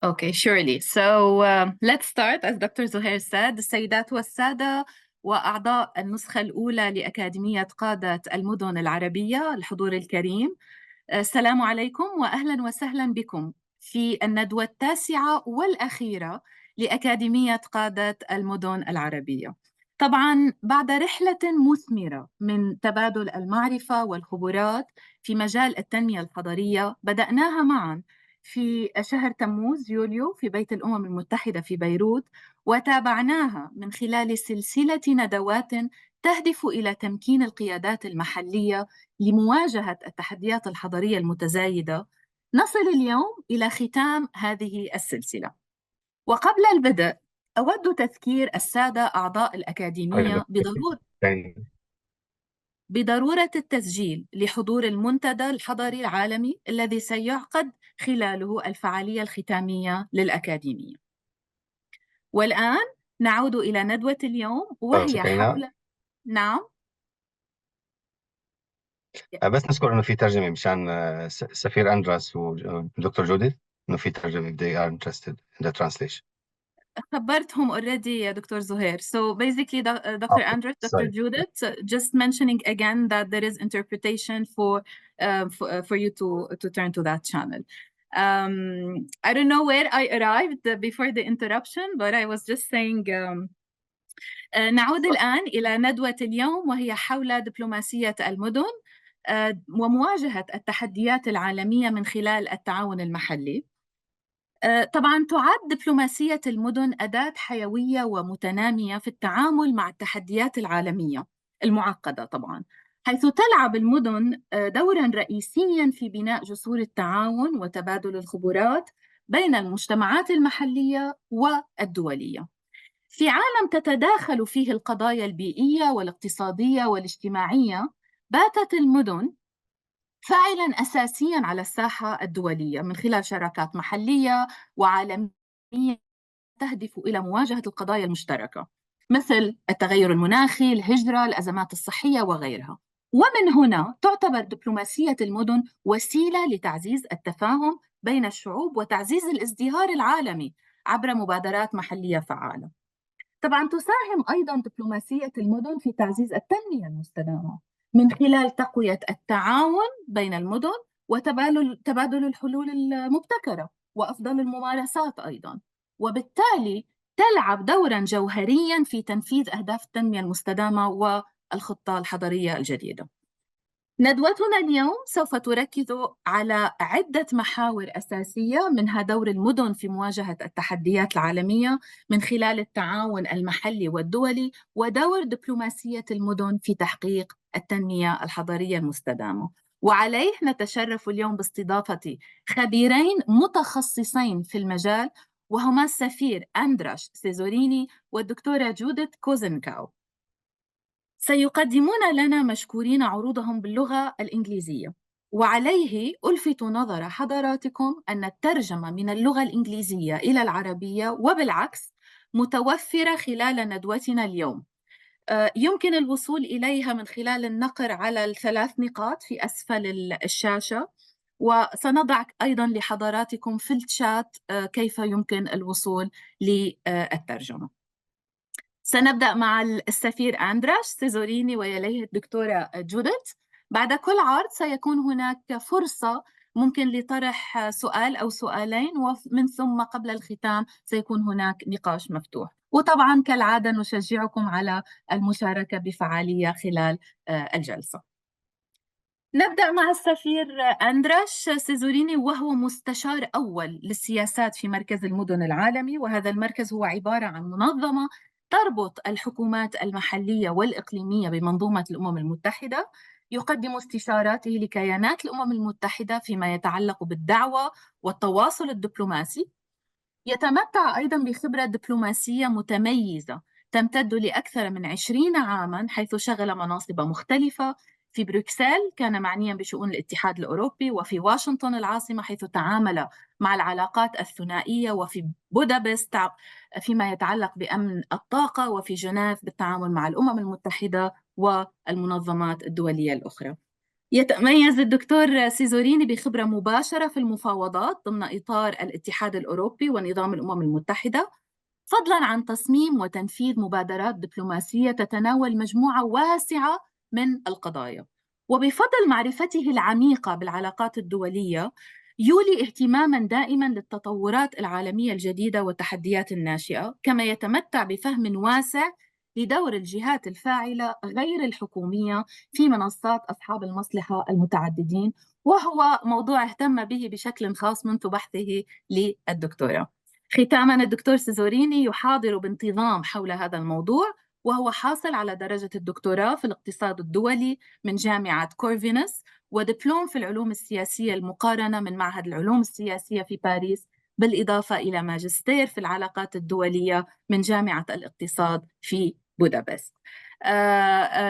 Okay, surely. So let's start. As Dr. Zuhair said, السيدات والسادة وأعضاء النسخة الأولى لأكاديمية قادة المدن العربية، الحضور الكريم، السلام عليكم وأهلا وسهلا بكم في الندوة التاسعة والأخيرة لأكاديمية قادة المدن العربية. طبعا بعد رحلة مثمرة من تبادل المعرفة والخبرات في مجال التنمية الحضرية بدأناها معا في شهر تموز يوليو في بيت الأمم المتحدة في بيروت، وتابعناها من خلال سلسلة ندوات تهدف إلى تمكين القيادات المحلية لمواجهة التحديات الحضرية المتزايدة. نصل اليوم إلى ختام هذه السلسلة، وقبل البدء أود تذكير السادة أعضاء طيب. الأكاديمية يعني بضرورة التسجيل لحضور المنتدى الحضري العالمي الذي سيعقد خلاله الفعالية الختامية للأكاديمية. والآن نعود إلى ندوة اليوم خلاص وهي انتهينا. حول. نعم. بس نذكر انه في ترجمه مشان سفير اندراس ودكتور جوديث، انه في ترجمه if they are interested in the translation. خبرتهم already يا دكتور زهير. So basically, Dr. Okay, Andres, Dr. sorry. Judith, just mentioning again that there is interpretation for you to turn to that channel. I don't know where I arrived before the interruption, but I was just saying نعود الآن إلى ندوة اليوم وهي حول دبلوماسية المدن ومواجهة التحديات العالمية من خلال التعاون المحلي. طبعا تعد دبلوماسية المدن أداة حيوية ومتنامية في التعامل مع التحديات العالمية المعقدة، طبعا حيث تلعب المدن دورا رئيسيا في بناء جسور التعاون وتبادل الخبرات بين المجتمعات المحلية والدولية. في عالم تتداخل فيه القضايا البيئية والاقتصادية والاجتماعية، باتت المدن فاعلا أساسيا على الساحة الدولية من خلال شراكات محلية وعالمية تهدف إلى مواجهة القضايا المشتركة مثل التغير المناخي، الهجرة، الأزمات الصحية وغيرها. ومن هنا تعتبر دبلوماسية المدن وسيلة لتعزيز التفاهم بين الشعوب وتعزيز الازدهار العالمي عبر مبادرات محلية فعالة. طبعا تساهم أيضا دبلوماسية المدن في تعزيز التنمية المستدامة من خلال تقوية التعاون بين المدن وتبادل الحلول المبتكرة وأفضل الممارسات أيضا، وبالتالي تلعب دورا جوهريا في تنفيذ أهداف التنمية المستدامة والخطة الحضرية الجديدة. ندوتنا اليوم سوف تركز على عدة محاور أساسية، منها دور المدن في مواجهة التحديات العالمية من خلال التعاون المحلي والدولي، ودور دبلوماسية المدن في تحقيق التنمية الحضرية المستدامة. وعليه نتشرف اليوم باستضافة خبيرين متخصصين في المجال، وهما السفير أندراش سيزوريني والدكتورة جوديث كوزنكاو. سيقدمون لنا مشكورين عروضهم باللغة الإنجليزية، وعليه ألفت نظر حضراتكم أن الترجمة من اللغة الإنجليزية إلى العربية وبالعكس متوفرة خلال ندوتنا اليوم. يمكن الوصول إليها من خلال النقر على الثلاث نقاط في أسفل الشاشة، وسنضع أيضا لحضراتكم في الشات كيف يمكن الوصول للترجمة. سنبدأ مع السفير أندراش سيزوريني ويليه الدكتورة جوديث. بعد كل عرض سيكون هناك فرصة ممكن لطرح سؤال أو سؤالين، ومن ثم قبل الختام سيكون هناك نقاش مفتوح. وطبعا كالعادة نشجعكم على المشاركة بفعالية خلال الجلسة. نبدأ مع السفير أندراش سيزوريني، وهو مستشار أول للسياسات في مركز المدن العالمي، وهذا المركز هو عبارة عن منظمة تربط الحكومات المحلية والإقليمية بمنظومة الأمم المتحدة. يقدم استشاراته لكيانات الأمم المتحدة فيما يتعلق بالدعوة والتواصل الدبلوماسي. يتمتع أيضا بخبرة دبلوماسية متميزة تمتد لأكثر من 20 عاما، حيث شغل مناصب مختلفة. في بروكسل كان معنيا بشؤون الاتحاد الأوروبي، وفي واشنطن العاصمة حيث تعامل مع العلاقات الثنائية، وفي بودابست فيما يتعلق بأمن الطاقة، وفي جنيف بالتعامل مع الأمم المتحدة والمنظمات الدولية الأخرى. يتميز الدكتور سيزوريني بخبرة مباشرة في المفاوضات ضمن إطار الاتحاد الأوروبي ونظام الأمم المتحدة، فضلاً عن تصميم وتنفيذ مبادرات دبلوماسية تتناول مجموعة واسعة من القضايا. وبفضل معرفته العميقة بالعلاقات الدولية، يولي اهتماماً دائماً للتطورات العالمية الجديدة والتحديات الناشئة، كما يتمتع بفهم واسع لدور الجهات الفاعلة غير الحكومية في منصات أصحاب المصلحة المتعددين، وهو موضوع اهتم به بشكل خاص منذ بحثه للدكتوراه. ختاماً، الدكتور سيزوريني يحاضر بانتظام حول هذا الموضوع، وهو حاصل على درجة الدكتوراه في الاقتصاد الدولي من جامعة كورفينوس، ودبلوم في العلوم السياسية المقارنة من معهد العلوم السياسية في باريس، بالإضافة إلى ماجستير في العلاقات الدولية من جامعة الاقتصاد في بودابست.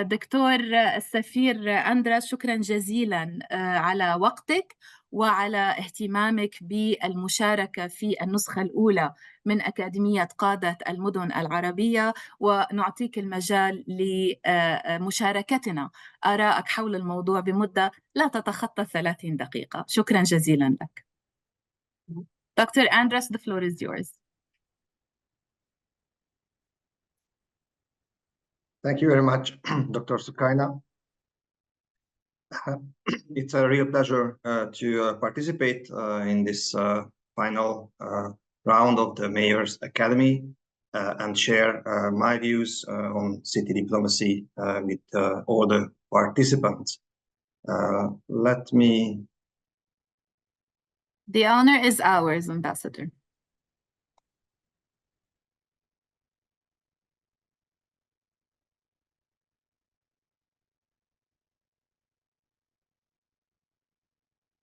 دكتور السفير أندراس، شكرا جزيلا على وقتك وعلى اهتمامك بالمشاركة في النسخة الأولى من أكاديمية قادة المدن العربية، ونعطيك المجال لمشاركتنا آرائك حول الموضوع بمدة لا تتخطى 30 دقيقة. شكرا جزيلا لك. Dr. Andras, the floor is yours. Thank you very much, Dr. Sukaina. It's a real pleasure to participate in this final round of the Mayor's Academy and share my views on city diplomacy with all the participants. Let me... The honor is ours, Ambassador.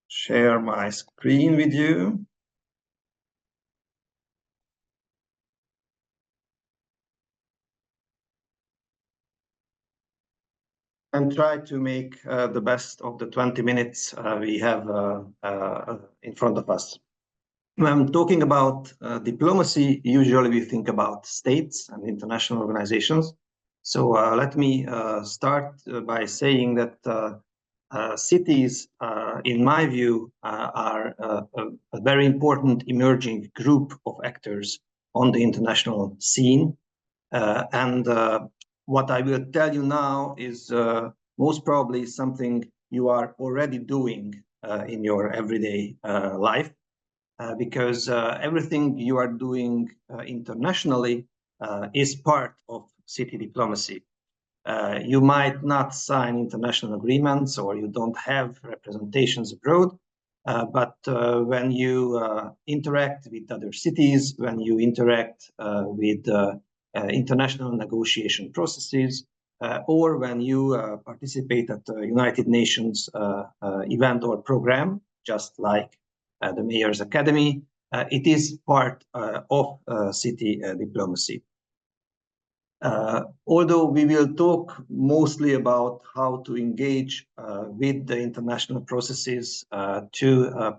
Share my screen with you. And try to make the best of the 20 minutes we have in front of us. When talking about diplomacy, usually we think about states and international organizations. So let me start by saying that cities, in my view, are a very important emerging group of actors on the international scene. What I will tell you now is most probably something you are already doing in your everyday life, because everything you are doing internationally is part of city diplomacy. You might not sign international agreements or you don't have representations abroad, but when you interact with other cities, when you interact with international negotiation processes, or when you participate at the United Nations event or program, just like the Mayor's Academy, it is part of city diplomacy. Although we will talk mostly about how to engage with the international processes to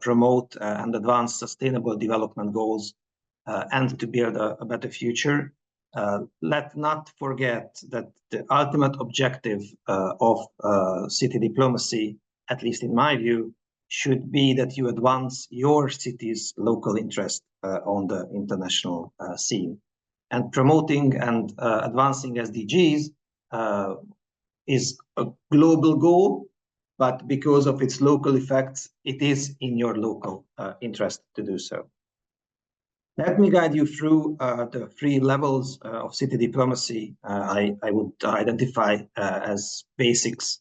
promote and advance sustainable development goals and to build a better future, let's not forget that the ultimate objective of city diplomacy, at least in my view, should be that you advance your city's local interest on the international scene. And promoting and advancing SDGs is a global goal, but because of its local effects, it is in your local interest to do so. Let me guide you through the 3 levels of city diplomacy I would identify as basics.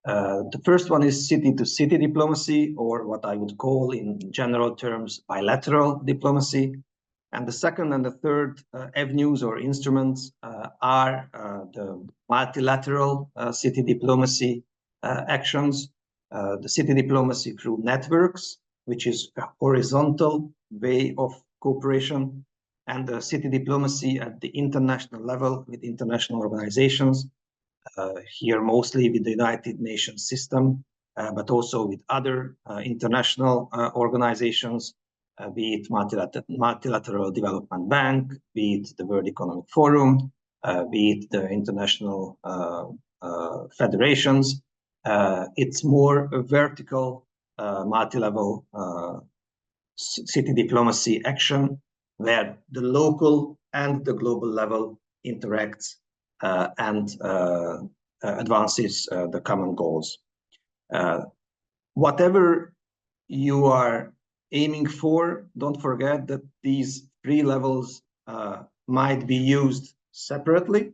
The first one is city-to-city diplomacy, or what I would call in general terms bilateral diplomacy. And the second and the third avenues or instruments are the multilateral city diplomacy actions, the city diplomacy through networks, which is a horizontal way of cooperation, and the city diplomacy at the international level with international organizations, here mostly with the United Nations system, but also with other international organizations, be it Multilateral Development Bank, be it the World Economic Forum, be it the international federations, It's more a vertical, multi-level city diplomacy action where the local and the global level interacts and advances the common goals. Whatever you are aiming for, don't forget that these three levels might be used separately,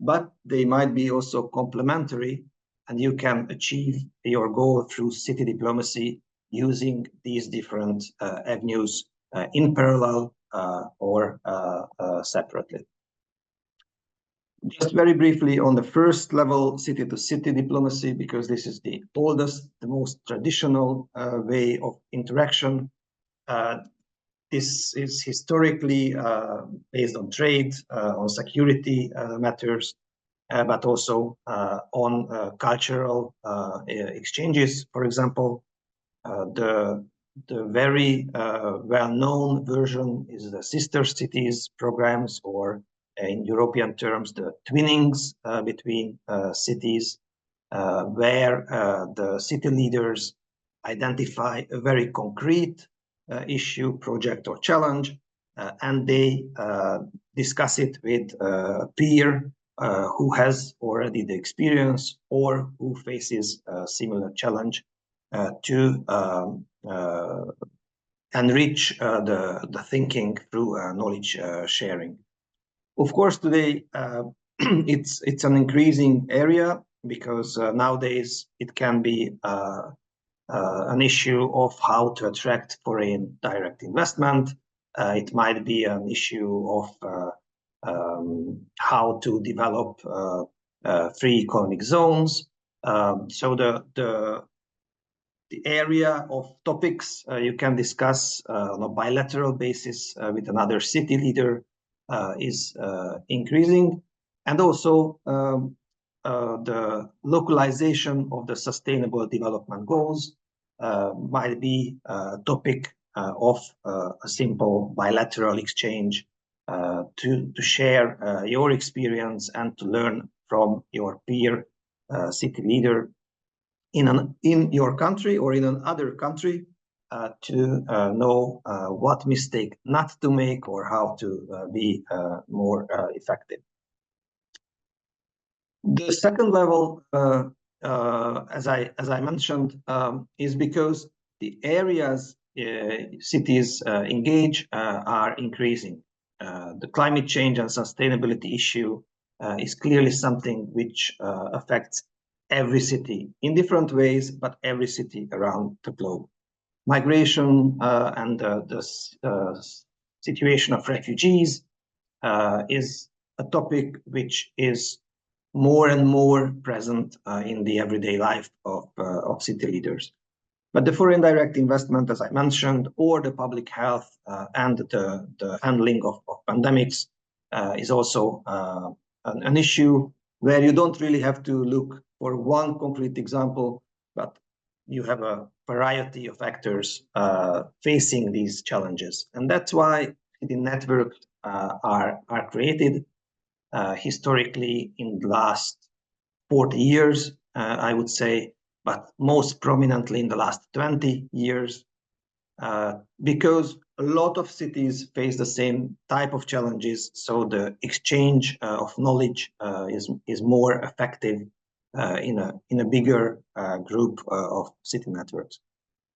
but they might be also complementary, and you can achieve your goal through city diplomacy using these different avenues in parallel or separately. Just very briefly on the first level, city-to-city diplomacy, because this is the oldest, the most traditional way of interaction. This is historically based on trade, on security matters, but also on cultural exchanges. For example, the very well-known version is the sister cities programs, or in European terms, the twinnings between cities, where the city leaders identify a very concrete issue, project, or challenge, and they discuss it with a peer who has already the experience or who faces a similar challenge to enrich the thinking through knowledge sharing. Of course, today it's an increasing area because nowadays it can be an issue of how to attract foreign direct investment. It might be an issue of how to develop free economic zones. So the area of topics you can discuss on a bilateral basis with another city leader is increasing, and also the localization of the Sustainable Development Goals might be a topic of a simple bilateral exchange to share your experience and to learn from your peer city leader in your country or in another country to know what mistake not to make or how to be more effective. The second level, as I mentioned, is because the areas cities engage are increasing. The climate change and sustainability issue is clearly something which affects every city in different ways, but every city around the globe. Migration and the situation of refugees is a topic which is more and more present in the everyday life of city leaders. But the foreign direct investment, as I mentioned, or the public health and the handling of pandemics is also an issue where you don't really have to look for one concrete example, but you have a variety of actors facing these challenges. And that's why the networks are created historically in the last 40 years, I would say, but most prominently in the last 20 years, because a lot of cities face the same type of challenges. So the exchange of knowledge is more effective in a bigger group of city networks.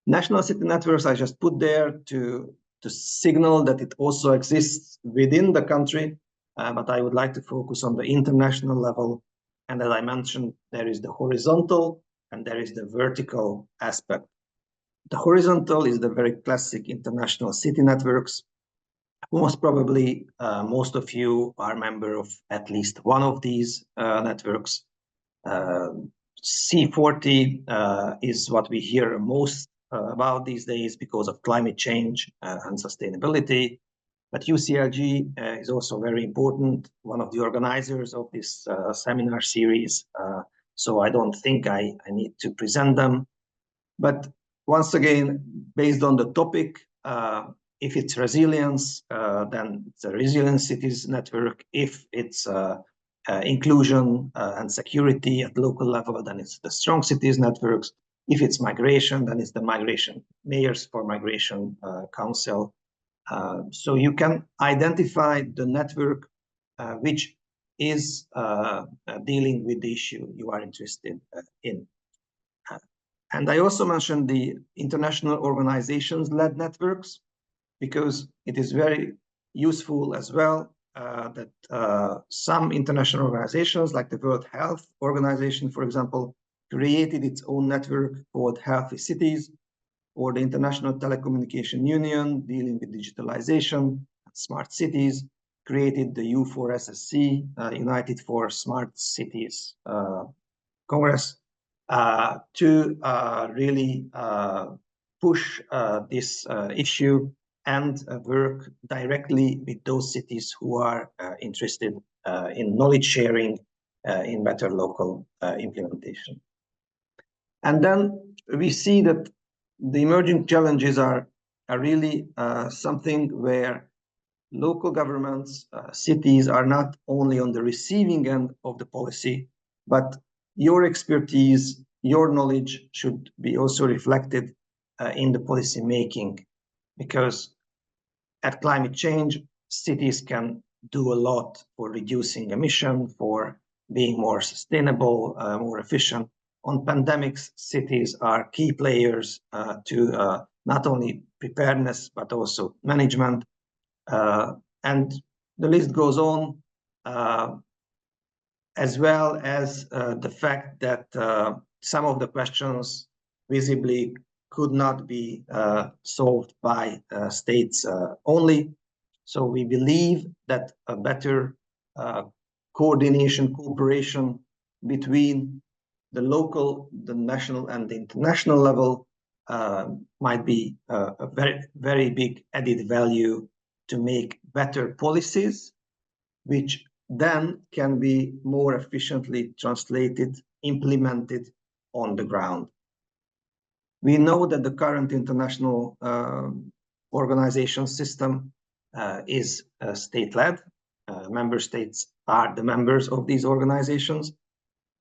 National city networks I just put there to signal that it also exists within the country, but I would like to focus on the international level. And as I mentioned, there is the horizontal and there is the vertical aspect. The horizontal is the very classic international city networks. Most probably, most of you are member of at least one of these networks. C40 is what we hear most about these days because of climate change and sustainability. But UCLG is also very important, one of the organizers of this seminar series. So I don't think I need to present them. But once again, based on the topic, if it's resilience, then it's a Resilient Cities Network. If it's inclusion and security at local level, then it's the strong cities networks. If it's migration, then it's the migration mayors for migration council. So you can identify the network which is dealing with the issue you are interested in. And I also mentioned the international organizations-led networks, because it is very useful as well that some international organizations, like the World Health Organization, for example, created its own network called Healthy Cities, or the International Telecommunication Union, dealing with digitalization and smart cities, created the U4SSC, United for Smart Cities Congress, to really push this issue and work directly with those cities who are interested in knowledge sharing in better local implementation. And then we see that the emerging challenges are really something where local governments, cities are not only on the receiving end of the policy, but your expertise, your knowledge should be also reflected in the policy making, because at climate change, cities can do a lot for reducing emission, for being more sustainable, more efficient. On pandemics, cities are key players to not only preparedness, but also management. And the list goes on, as well as the fact that some of the questions visibly could not be solved by states only. So we believe that a better coordination, cooperation between the local, the national, and the international level might be a very, very big added value to make better policies, which then can be more efficiently translated, implemented on the ground. We know that the current international organization system is state-led. Member states are the members of these organizations.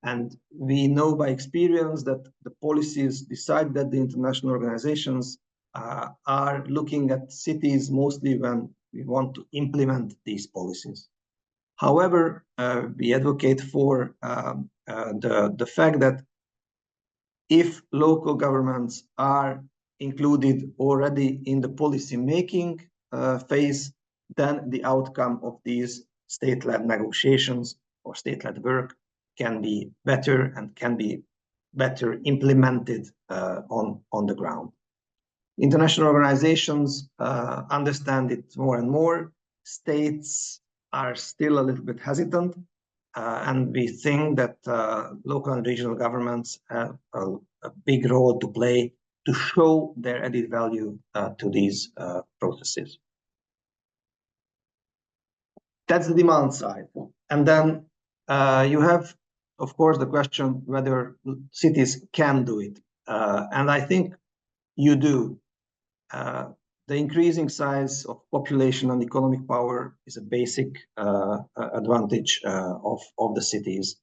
And we know by experience that the policies decide that the international organizations are looking at cities mostly when we want to implement these policies. However, we advocate for the fact that if local governments are included already in the policy making phase, then the outcome of these state-led negotiations or state-led work can be better and can be better implemented on the ground. International organizations understand it more and more. States are still a little bit hesitant, and we think that local and regional governments have a big role to play to show their added value to these processes. That's the demand side. And then you have, of course, the question whether cities can do it. And I think you do. The increasing size of population and economic power is a basic advantage of the cities.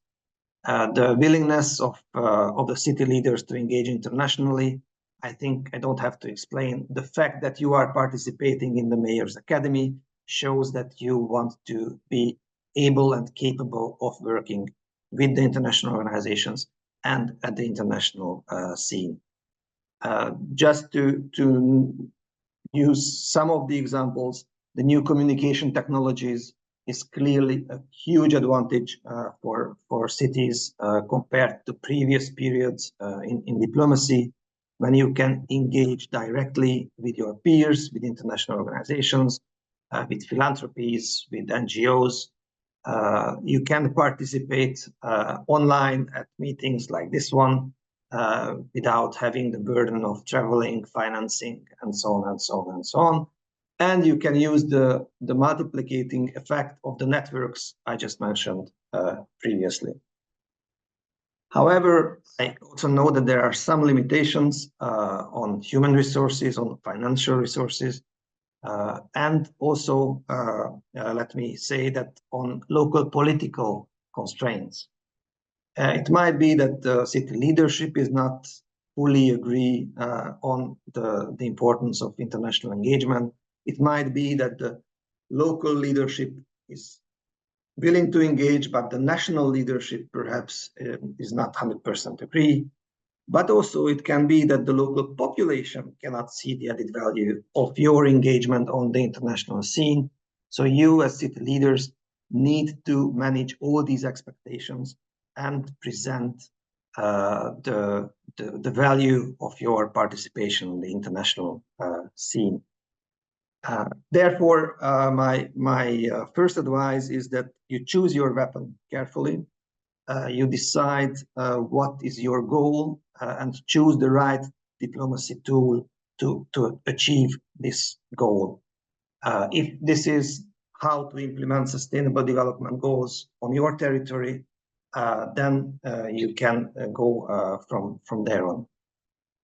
The willingness of the city leaders to engage internationally, I think I don't have to explain. The fact that you are participating in the Mayor's Academy shows that you want to be able and capable of working with the international organizations and at the international scene. Just to use some of the examples, the new communication technologies is clearly a huge advantage for cities compared to previous periods in diplomacy, when you can engage directly with your peers, with international organizations, with philanthropies, with NGOs. You can participate online at meetings like this one without having the burden of traveling, financing, and so on and so on and so on. And you can use the multiplicating effect of the networks I just mentioned previously. However, I also know that there are some limitations on human resources, on financial resources, and also let me say that on local political constraints. It might be that the city leadership is not fully agree on the importance of international engagement. It might be that the local leadership is willing to engage, but the national leadership perhaps is not 100% agree. But also it can be that the local population cannot see the added value of your engagement on the international scene. So you as city leaders need to manage all these expectations and present the value of your participation in the international scene. Therefore, my first advice is that you choose your weapon carefully. You decide what is your goal and choose the right diplomacy tool to achieve this goal. If this is how to implement sustainable development goals on your territory, then you can go from there on.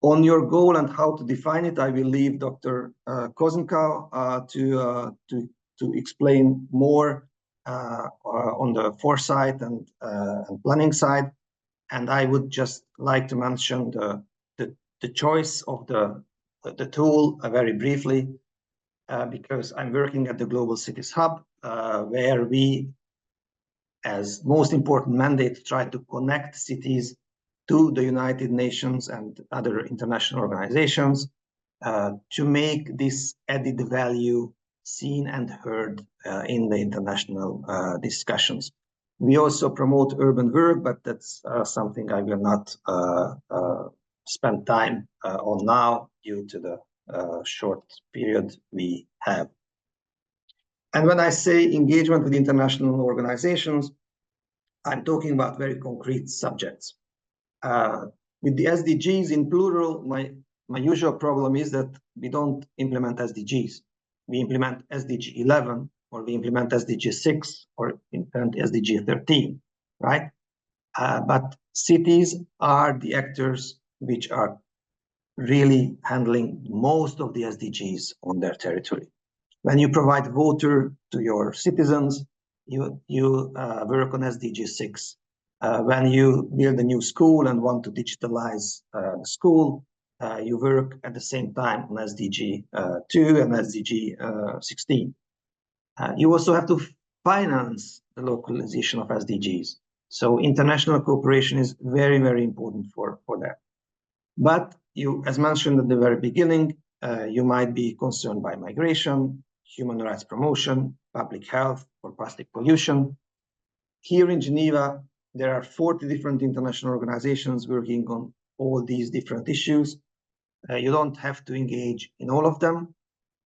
On your goal and how to define it, I will leave Dr. Kozenkau to explain more on the foresight and planning side. And I would just like to mention the choice of the tool very briefly, because I'm working at the Global Cities Hub, where we, as most important mandate, try to connect cities to the United Nations and other international organizations to make this added value seen and heard in the international discussions. We also promote urban work, but that's something I will not spend time on now due to the short period we have. And when I say engagement with international organizations, I'm talking about very concrete subjects. With the SDGs in plural, my usual problem is that we don't implement SDGs. We implement SDG 11, or we implement SDG 6, or implement SDG 13, right? But cities are the actors which are really handling most of the SDGs on their territory. When you provide water to your citizens, you work on SDG 6. When you build a new school and want to digitalize the school, you work at the same time on SDG 2 and SDG 16. You also have to finance the localization of SDGs. So international cooperation is very, very important for that. But you, as mentioned at the very beginning, you might be concerned by migration, human rights promotion, public health, or plastic pollution. Here in Geneva, there are 40 different international organizations working on all these different issues. You don't have to engage in all of them.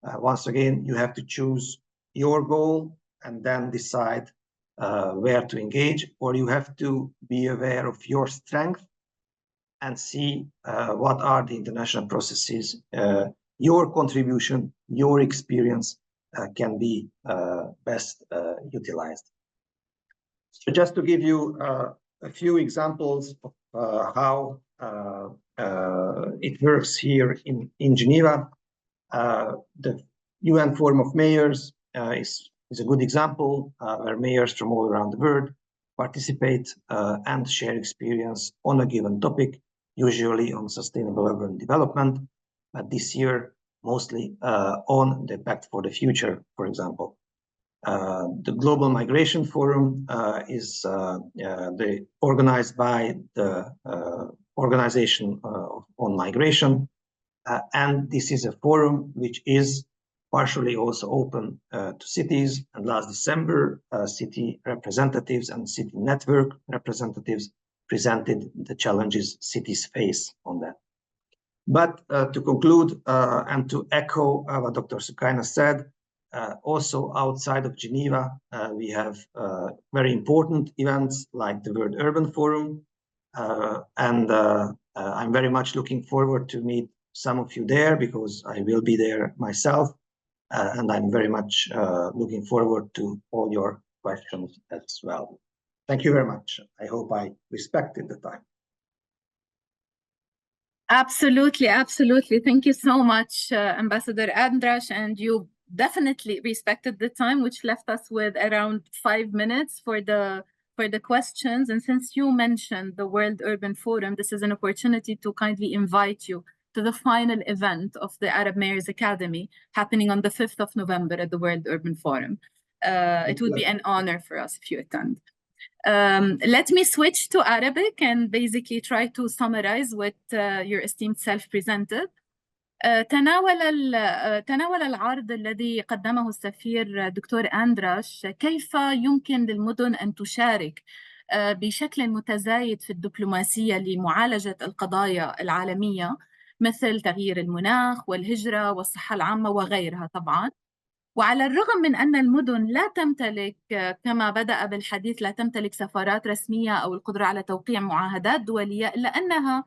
Once again, you have to choose your goal and then decide where to engage, or you have to be aware of your strength and see what are the international processes, your contribution, your experience can be best utilized. So just to give you a few examples of how it works here in Geneva, the UN Forum of Mayors is a good example where mayors from all around the world participate and share experience on a given topic, usually on sustainable urban development, but this year mostly on the Pact for the Future, for example. The Global Migration Forum is organized by the Organization on Migration, and this is a forum which is partially also open to cities. And last December, city representatives and city network representatives presented the challenges cities face on that. But to conclude and to echo what Dr. Sukaina said, also outside of Geneva, we have very important events like the World Urban Forum, and I'm very much looking forward to meet some of you there because I will be there myself, and I'm very much looking forward to all your questions as well. Thank you very much. I hope I respected the time. Absolutely, absolutely. Thank you so much, Ambassador Andras, and you definitely respected the time, which left us with around 5 minutes for the for the questions. And since you mentioned the World Urban Forum, this is an opportunity to kindly invite you to the final event of the Arab Mayors Academy happening on the 5th of November at the World Urban Forum. It would be an honor for us if you attend. Let me switch to Arabic and basically try to summarize what your esteemed self presented. تناول العرض الذي قدمه السفير دكتور أندراش كيف يمكن للمدن أن تشارك بشكل متزايد في الدبلوماسية لمعالجة القضايا العالمية مثل تغيير المناخ والهجرة والصحة العامة وغيرها طبعاً. وعلى الرغم من أن المدن لا تمتلك كما بدأ بالحديث لا تمتلك سفارات رسمية أو القدرة على توقيع معاهدات دولية، إلا أنها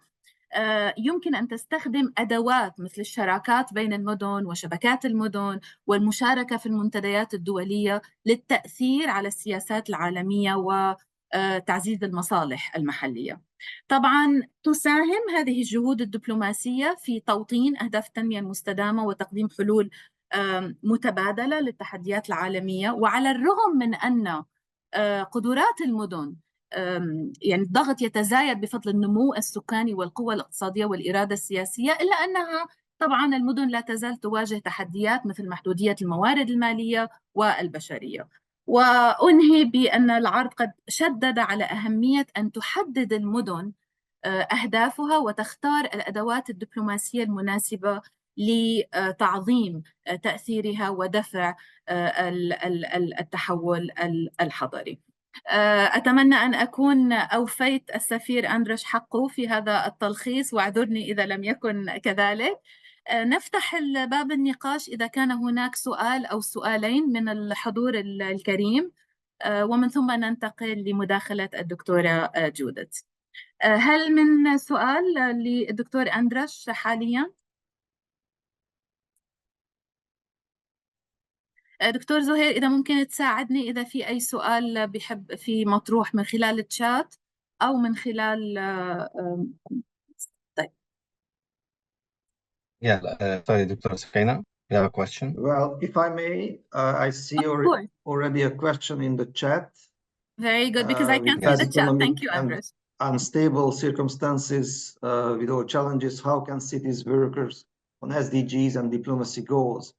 يمكن أن تستخدم أدوات مثل الشراكات بين المدن وشبكات المدن والمشاركة في المنتديات الدولية للتأثير على السياسات العالمية وتعزيز المصالح المحلية. طبعا تساهم هذه الجهود الدبلوماسية في توطين أهداف التنمية المستدامة وتقديم حلول متبادلة للتحديات العالمية. وعلى الرغم من أن قدرات المدن يعني الضغط يتزايد بفضل النمو السكاني والقوة الاقتصادية والإرادة السياسية، إلا أنها طبعا المدن لا تزال تواجه تحديات مثل محدودية الموارد المالية والبشرية. وأنهي بأن العرض قد شدد على أهمية أن تحدد المدن أهدافها وتختار الأدوات الدبلوماسية المناسبة لتعظيم تأثيرها ودفع التحول الحضري. أتمنى أن أكون أوفيت السفير أندراش حقه في هذا التلخيص، واعذرني إذا لم يكن كذلك. نفتح باب النقاش إذا كان هناك سؤال أو سؤالين من الحضور الكريم، ومن ثم ننتقل لمداخلة الدكتورة جودث. هل من سؤال للدكتور أندراش حالياً؟ دكتور زهير إذا ممكن تساعدني إذا في أي سؤال بحب في مطروح من خلال الشات أو من خلال طيب. Sorry, Dr. Safina, you have a question? Well, if I may, I see already a question in the chat. Very good, because I can see the chat. Thank you, Andres. Unstable circumstances with all challenges, how can cities workers on SDGs and diplomacy goals?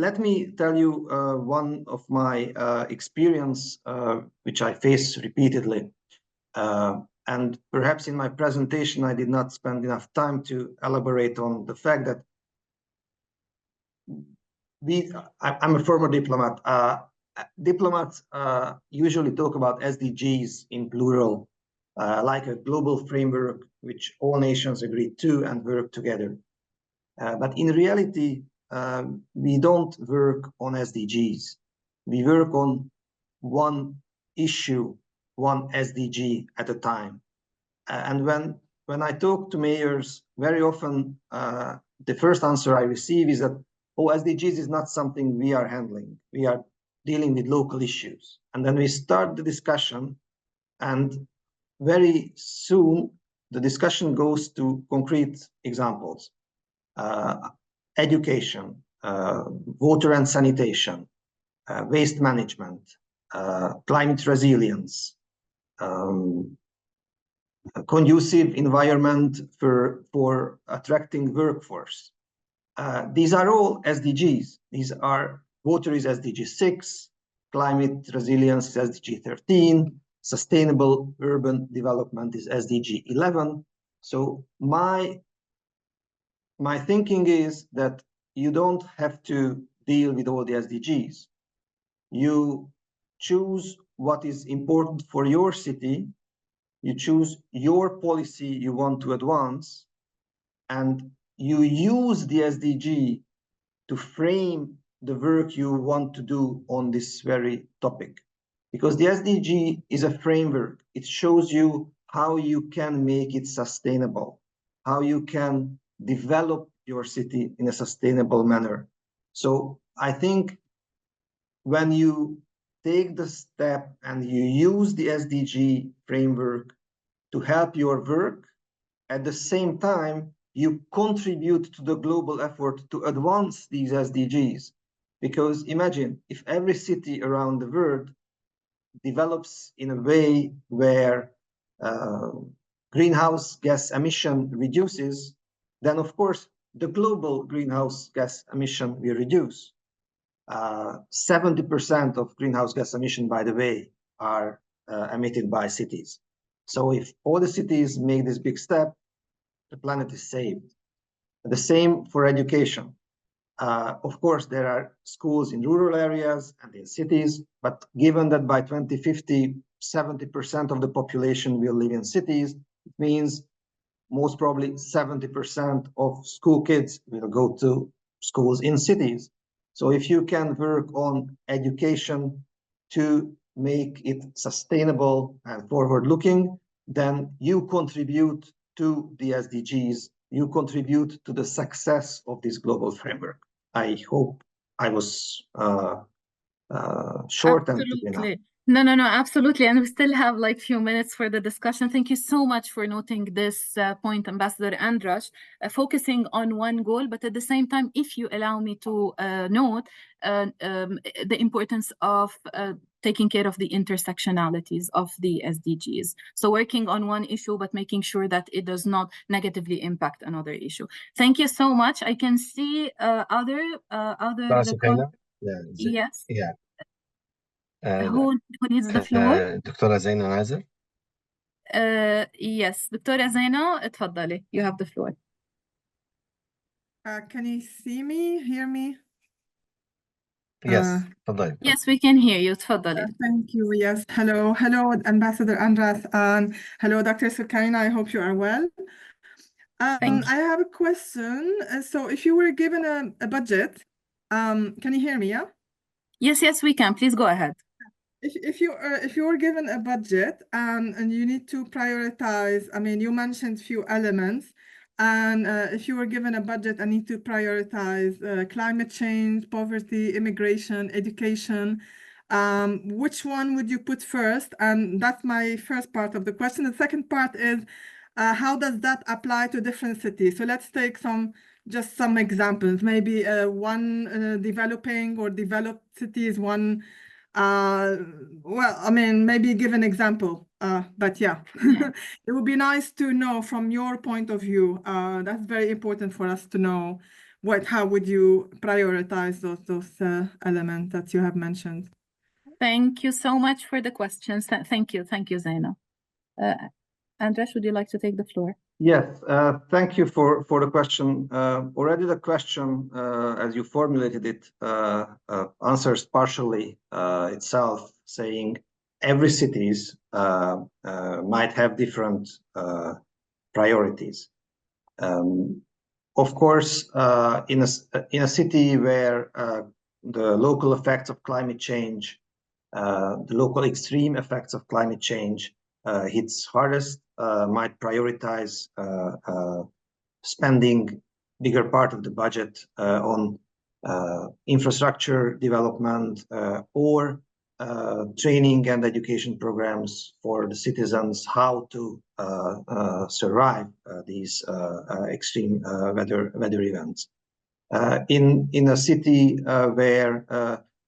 Let me tell you one of my experience, which I face repeatedly. And perhaps in my presentation, I did not spend enough time to elaborate on the fact that I'm a former diplomat. Diplomats usually talk about SDGs in plural, like a global framework which all nations agree to and work together. But in reality, we don't work on SDGs. We work on one issue, one SDG at a time. And when I talk to mayors, very often the first answer I receive is that, oh, SDGs is not something we are handling. We are dealing with local issues. And then we start the discussion, and very soon the discussion goes to concrete examples. Education, water and sanitation, waste management, climate resilience, conducive environment for attracting workforce. These are all SDGs. Water is SDG 6, climate resilience is SDG 13, sustainable urban development is SDG 11. So my thinking is that you don't have to deal with all the SDGs. You choose what is important for your city, you choose your policy you want to advance, and you use the SDG to frame the work you want to do on this very topic. Because the SDG is a framework. It shows you how you can make it sustainable, how you can develop your city in a sustainable manner. So I think when you take the step and you use the SDG framework to help your work, at the same time, you contribute to the global effort to advance these SDGs. Because imagine if every city around the world develops in a way where greenhouse gas emission reduces, then of course the global greenhouse gas emission will reduce. 70% of greenhouse gas emission, by the way, are emitted by cities. So if all the cities make this big step, the planet is saved. The same for education. Of course, there are schools in rural areas and in cities, but given that by 2050, 70% of the population will live in cities, it means most probably 70% of school kids will go to schools in cities. So if you can work on education to make it sustainable and forward-looking, then you contribute to the SDGs, you contribute to the success of this global framework. I hope I was short and clear enough. No, absolutely. And we still have like few minutes for the discussion. Thank you so much for noting this point, Ambassador Andras, focusing on one goal, but at the same time, if you allow me to note the importance of taking care of the intersectionalities of the SDGs. So working on one issue, but making sure that it does not negatively impact another issue. Thank you so much. I can see other. Yes. Yeah. Who needs the floor? دكتورة زينة نازل. Yes, دكتورة زينة, اتفضلي. You have the floor. Can you see me, hear me? Yes, تفضلي. Yes, we can hear you. تفضلي. Thank you. Yes. Hello, Ambassador Andras, and hello, Dr. Sukaina. I hope you are well. I have a question. So, if you were given a budget, can you hear me? Yeah. Yes, we can. Please go ahead. If you were given a budget and you need to prioritize, I mean, you mentioned few elements, and if you were given a budget and need to prioritize climate change, poverty, immigration, education, which one would you put first? And that's my first part of the question. The second part is, how does that apply to different cities? So let's take just some examples. Maybe one developing or developed cities, one. Well, I mean, maybe give an example, but yeah, it would be nice to know from your point of view. That's very important for us to know how would you prioritize those elements that you have mentioned. Thank you so much for the questions. Thank you, Zaina. Andras, would you like to take the floor? Yes, thank you for the question. Already the question, as you formulated it, answers partially itself, saying every cities might have different priorities. Of course, in a city where the local effects of climate change, the local extreme effects of climate change hits hardest, might prioritize spending bigger part of the budget on infrastructure development or training and education programs for the citizens how to survive these extreme weather events. In a city where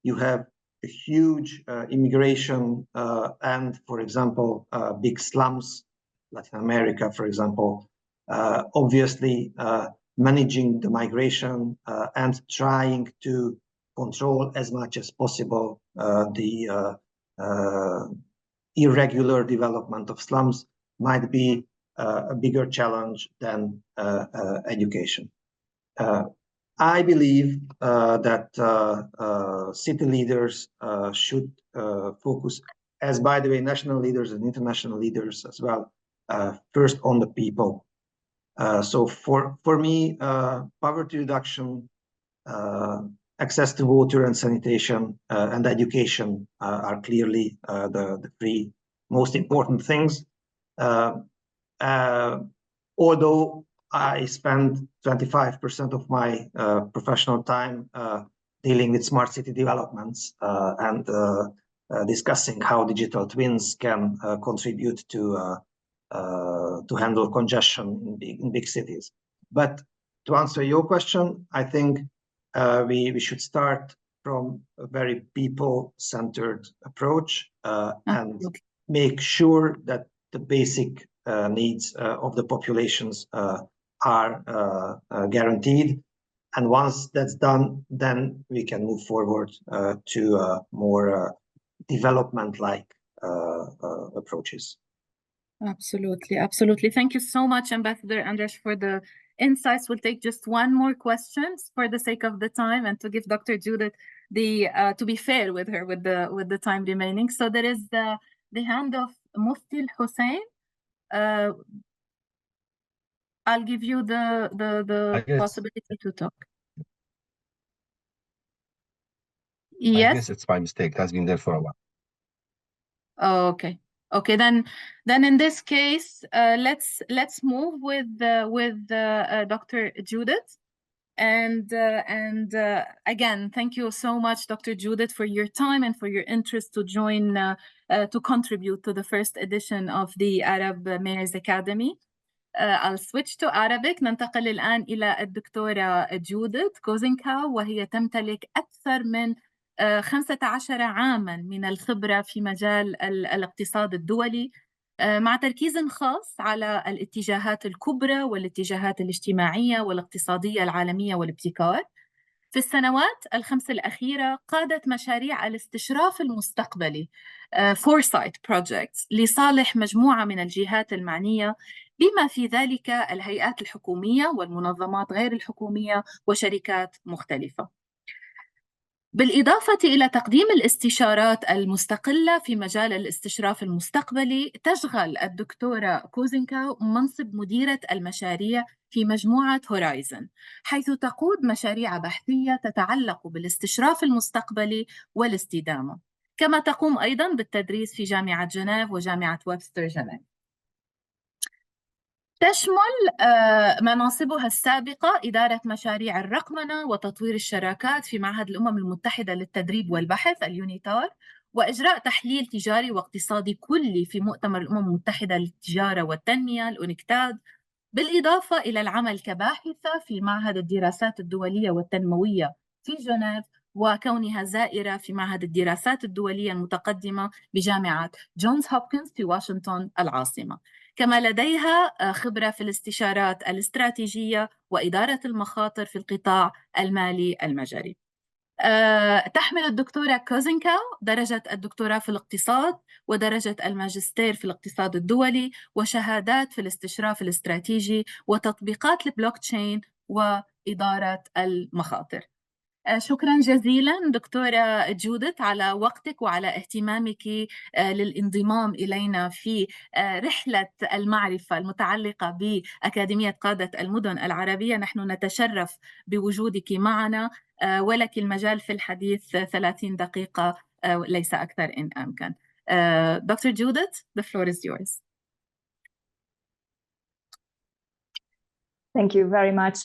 you have a huge immigration and, for example, big slums, Latin America, for example, obviously managing the migration and trying to control as much as possible the irregular development of slums might be a bigger challenge than education. I believe that city leaders should focus, as by the way, national leaders and international leaders as well, first on the people. So for me, poverty reduction, access to water and sanitation, and education are clearly the three most important things. Although I spend 25% of my professional time dealing with smart city developments and discussing how digital twins can contribute to handle congestion in big cities. But to answer your question, I think we should start from a very people-centered approach and make sure that the basic needs of the populations are guaranteed. And once that's done, then we can move forward to more development-like approaches. Absolutely, absolutely. Thank you so much, Ambassador Andras, for the insights. We'll take just one more question for the sake of the time and to give Dr. Judith the to be fair with her with the time remaining. So there is the hand of Mufti Hussein. I'll give you the possibility to talk. Yes. I guess it's my mistake. It has been there for a while. Oh, okay. Okay, then in this case, let's move with Dr. Judith, and again, thank you so much, Dr. Judith, for your time and for your interest to join to contribute to the first edition of the Arab Mayors Academy. I'll switch to Arabic. ننتقل الآن إلى الدكتورة جوديث كوزينكاو، وهي تمتلك أكثر من 15 عاماً من الخبرة في مجال الاقتصاد الدولي، مع تركيز خاص على الاتجاهات الكبرى والاتجاهات الاجتماعية والاقتصادية العالمية والابتكار. في السنوات الخمس الأخيرة قادت مشاريع الاستشراف المستقبلي foresight projects لصالح مجموعة من الجهات المعنية، بما في ذلك الهيئات الحكومية والمنظمات غير الحكومية وشركات مختلفة. بالإضافة إلى تقديم الاستشارات المستقلة في مجال الاستشراف المستقبلي، تشغل الدكتورة كوزينكاو منصب مديرة المشاريع في مجموعة هورايزن، حيث تقود مشاريع بحثية تتعلق بالاستشراف المستقبلي والاستدامة، كما تقوم أيضاً بالتدريس في جامعة جنيف وجامعة ويبستر جنيف. تشمل مناصبها السابقة إدارة مشاريع الرقمنة وتطوير الشراكات في معهد الأمم المتحدة للتدريب والبحث اليونيتار، وإجراء تحليل تجاري واقتصادي كلي في مؤتمر الأمم المتحدة للتجارة والتنمية الأونكتاد، بالإضافة إلى العمل كباحثة في معهد الدراسات الدولية والتنموية في جنيف، وكونها زائرة في معهد الدراسات الدولية المتقدمة بجامعة جونز هوبكنز في واشنطن العاصمة. كما لديها خبرة في الاستشارات الاستراتيجية وإدارة المخاطر في القطاع المالي المجري. تحمل الدكتورة كوزينكاو درجة الدكتوراه في الاقتصاد ودرجة الماجستير في الاقتصاد الدولي وشهادات في الاستشراف الاستراتيجي وتطبيقات البلوكتشين وإدارة المخاطر. شكرا جزيلا دكتورة جوديث على وقتك وعلى اهتمامك للانضمام إلينا في رحلة المعرفة المتعلقة بأكاديمية قادة المدن العربية. نحن نتشرف بوجودك معنا، ولك المجال في الحديث 30 دقيقة ليس أكثر إن أمكن. Dr. Judith, the floor is yours. Thank you very much.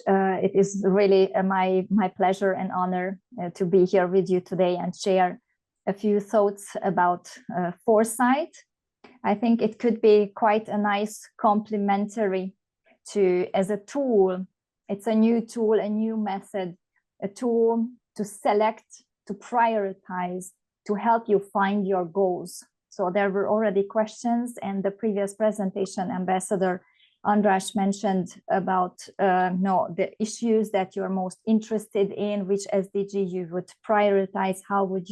It is really my pleasure and honor to be here with you today and share a few thoughts about foresight. I think it could be quite a nice complementary to as a tool. It's a new tool, a new method, a tool to select, to prioritize, to help you find your goals. So there were already questions in the previous presentation. Ambassador Andras mentioned about the issues that you're most interested in, which SDG you would prioritize, how would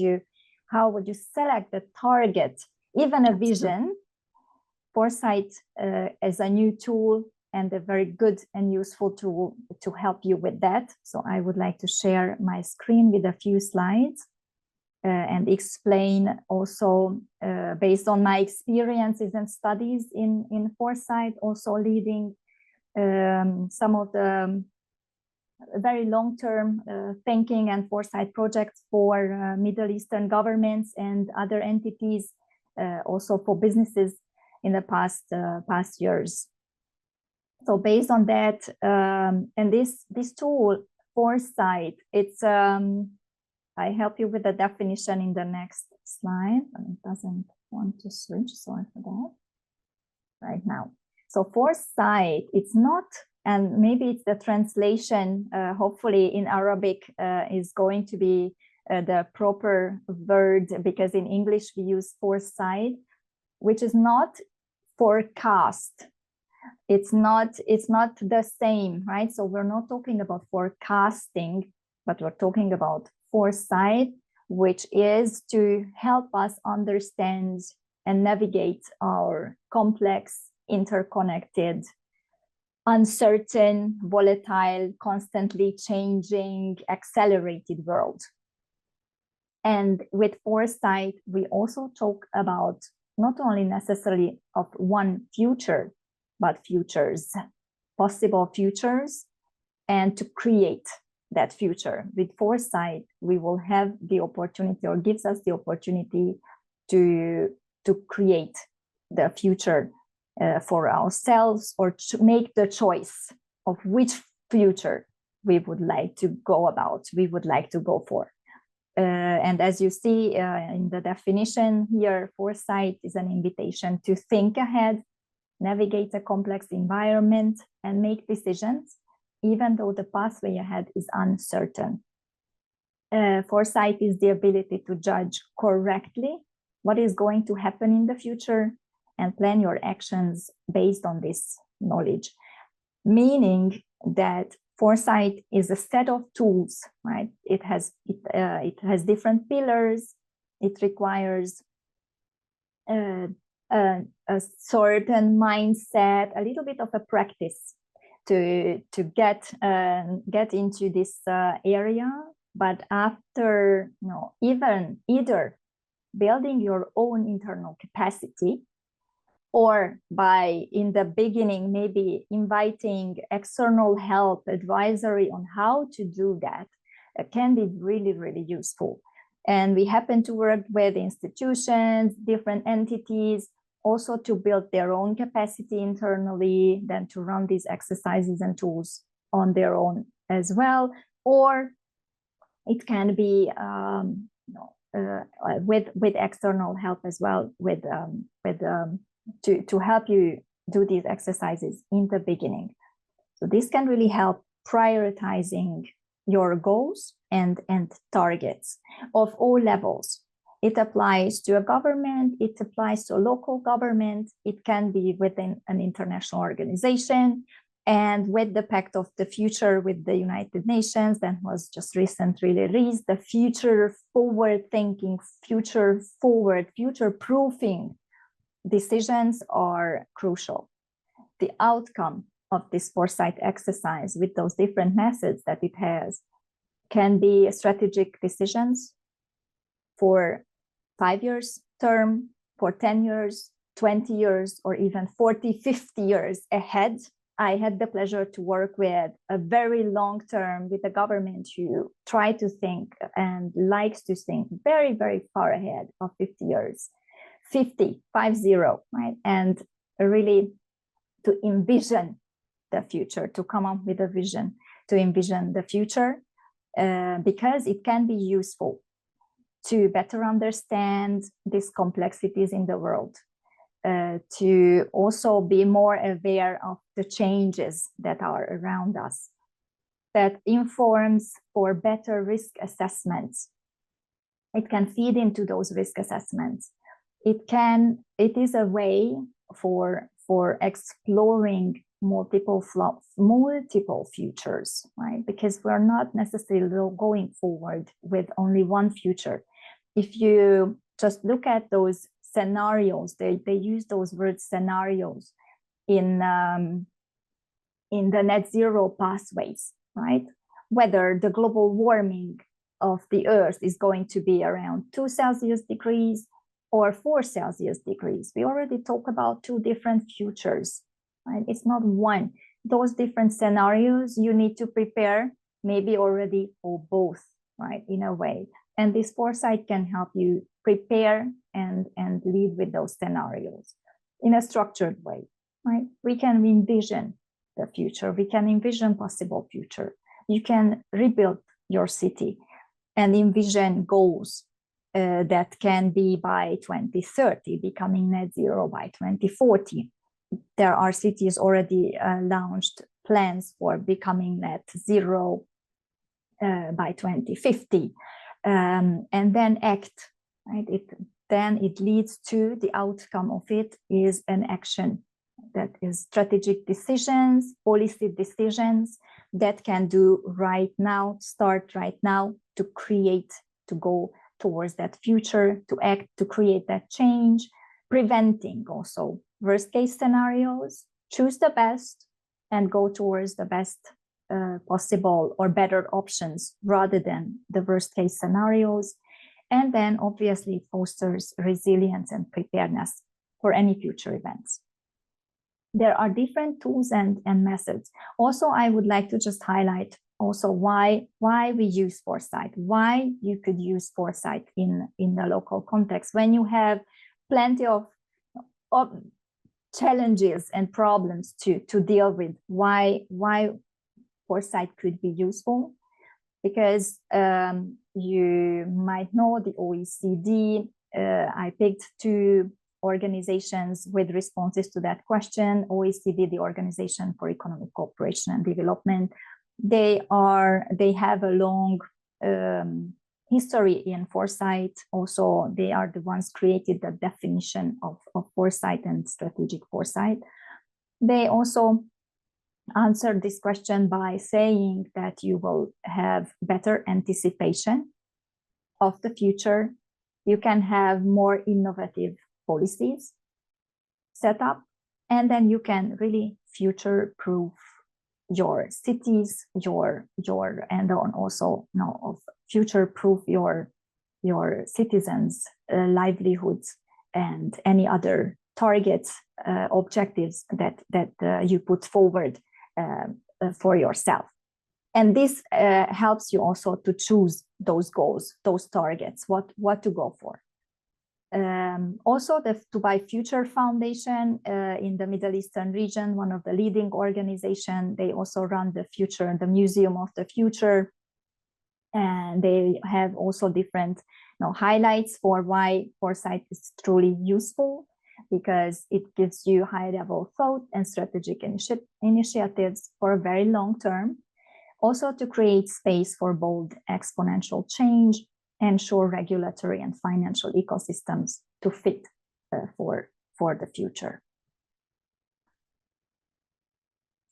you select the target, even a vision. Foresight as a new tool and a very good and useful tool to help you with that. So I would like to share my screen with a few slides and explain also based on my experiences and studies in foresight, also leading some of the very long-term thinking and foresight projects for Middle Eastern governments and other entities, also for businesses in the past years. So based on that, and this tool, foresight, it's I help you with the definition in the next slide. It doesn't want to switch, sorry for that. Right now. So foresight, it's not, and maybe it's the translation, hopefully in Arabic is going to be the proper word, because in English we use foresight, which is not forecast. It's not the same, right? So we're not talking about forecasting, but we're talking about foresight, which is to help us understand and navigate our complex, interconnected, uncertain, volatile, constantly changing, accelerated world. And with foresight, we also talk about not only necessarily of one future, but futures, possible futures, and to create that future. With foresight, we will have the opportunity, or gives us the opportunity to create the future for ourselves, or to make the choice of which future we would like to go for. And as you see in the definition here, foresight is an invitation to think ahead, navigate a complex environment, and make decisions, even though the pathway ahead is uncertain. Foresight is the ability to judge correctly what is going to happen in the future and plan your actions based on this knowledge. Meaning that foresight is a set of tools, right? It has different pillars. It requires a certain mindset, a little bit of a practice to get into this area. But after, either building your own internal capacity, or by, in the beginning, maybe inviting external help, advisory on how to do that, can be really, really useful. And we happen to work with institutions, different entities, also to build their own capacity internally, then to run these exercises and tools on their own as well. Or it can be with external help as well, to help you do these exercises in the beginning. So this can really help prioritizing your goals and targets of all levels. It applies to a government, it applies to a local government, it can be within an international organization, and with the Pact of the Future with the United Nations that was just recently released, the future forward thinking, future proofing decisions are crucial. The outcome of this foresight exercise with those different methods that it has can be strategic decisions for 5 years term, for 10 years, 20 years, or even 40, 50 years ahead. I had the pleasure to work with a very long term with the government who try to think and likes to think very, very far ahead of 50 years. 50, right? And really to envision the future, to come up with a vision, to envision the future, because it can be useful to better understand these complexities in the world, to also be more aware of the changes that are around us, that informs for better risk assessments. It can feed into those risk assessments. It is a way for exploring multiple futures, right? Because we're not necessarily going forward with only one future. If you just look at those scenarios, they use those words scenarios in the net zero pathways, right? Whether the global warming of the Earth is going to be around 2 Celsius degrees or 4 Celsius degrees. We already talk about 2 different futures, right? It's not one. Those different scenarios, you need to prepare maybe already for both, right? In a way. And this foresight can help you prepare and lead with those scenarios in a structured way, right? We can envision the future. We can envision possible future. You can rebuild your city and envision goals that can be by 2030, becoming net zero by 2040. There are cities already launched plans for becoming net zero by 2050. and then act, right? Then it leads to the outcome of it is an action that is strategic decisions, policy decisions that can do right now, start right now to create, to go towards that future, to act, to create that change, preventing also worst case scenarios, choose the best and go towards the best possible or better options rather than the worst case scenarios. And then obviously fosters resilience and preparedness for any future events. There are different tools and methods. Also, I would like to just highlight also why we use foresight, why you could use foresight in the local context when you have plenty of challenges and problems to deal with. Why foresight could be useful? Because you might know the OECD. I picked 2 organizations with responses to that question. OECD, the Organization for Economic Cooperation and Development. They have a long history in foresight. Also, they are the ones created the definition of foresight and strategic foresight. They also answered this question by saying that you will have better anticipation of the future. You can have more innovative policies set up, and then you can really future-proof your cities, and also future-proof your citizens' livelihoods and any other targets, objectives that you put forward for yourself. And this helps you also to choose those goals, those targets, what to go for. Also, the Dubai Future Foundation in the Middle Eastern region, one of the leading organizations, they also run the Museum of the Future. And they have also different highlights for why foresight is truly useful, because it gives you high-level thought and strategic initiatives for a very long term. Also to create space for bold exponential change, ensure regulatory and financial ecosystems to fit for the future.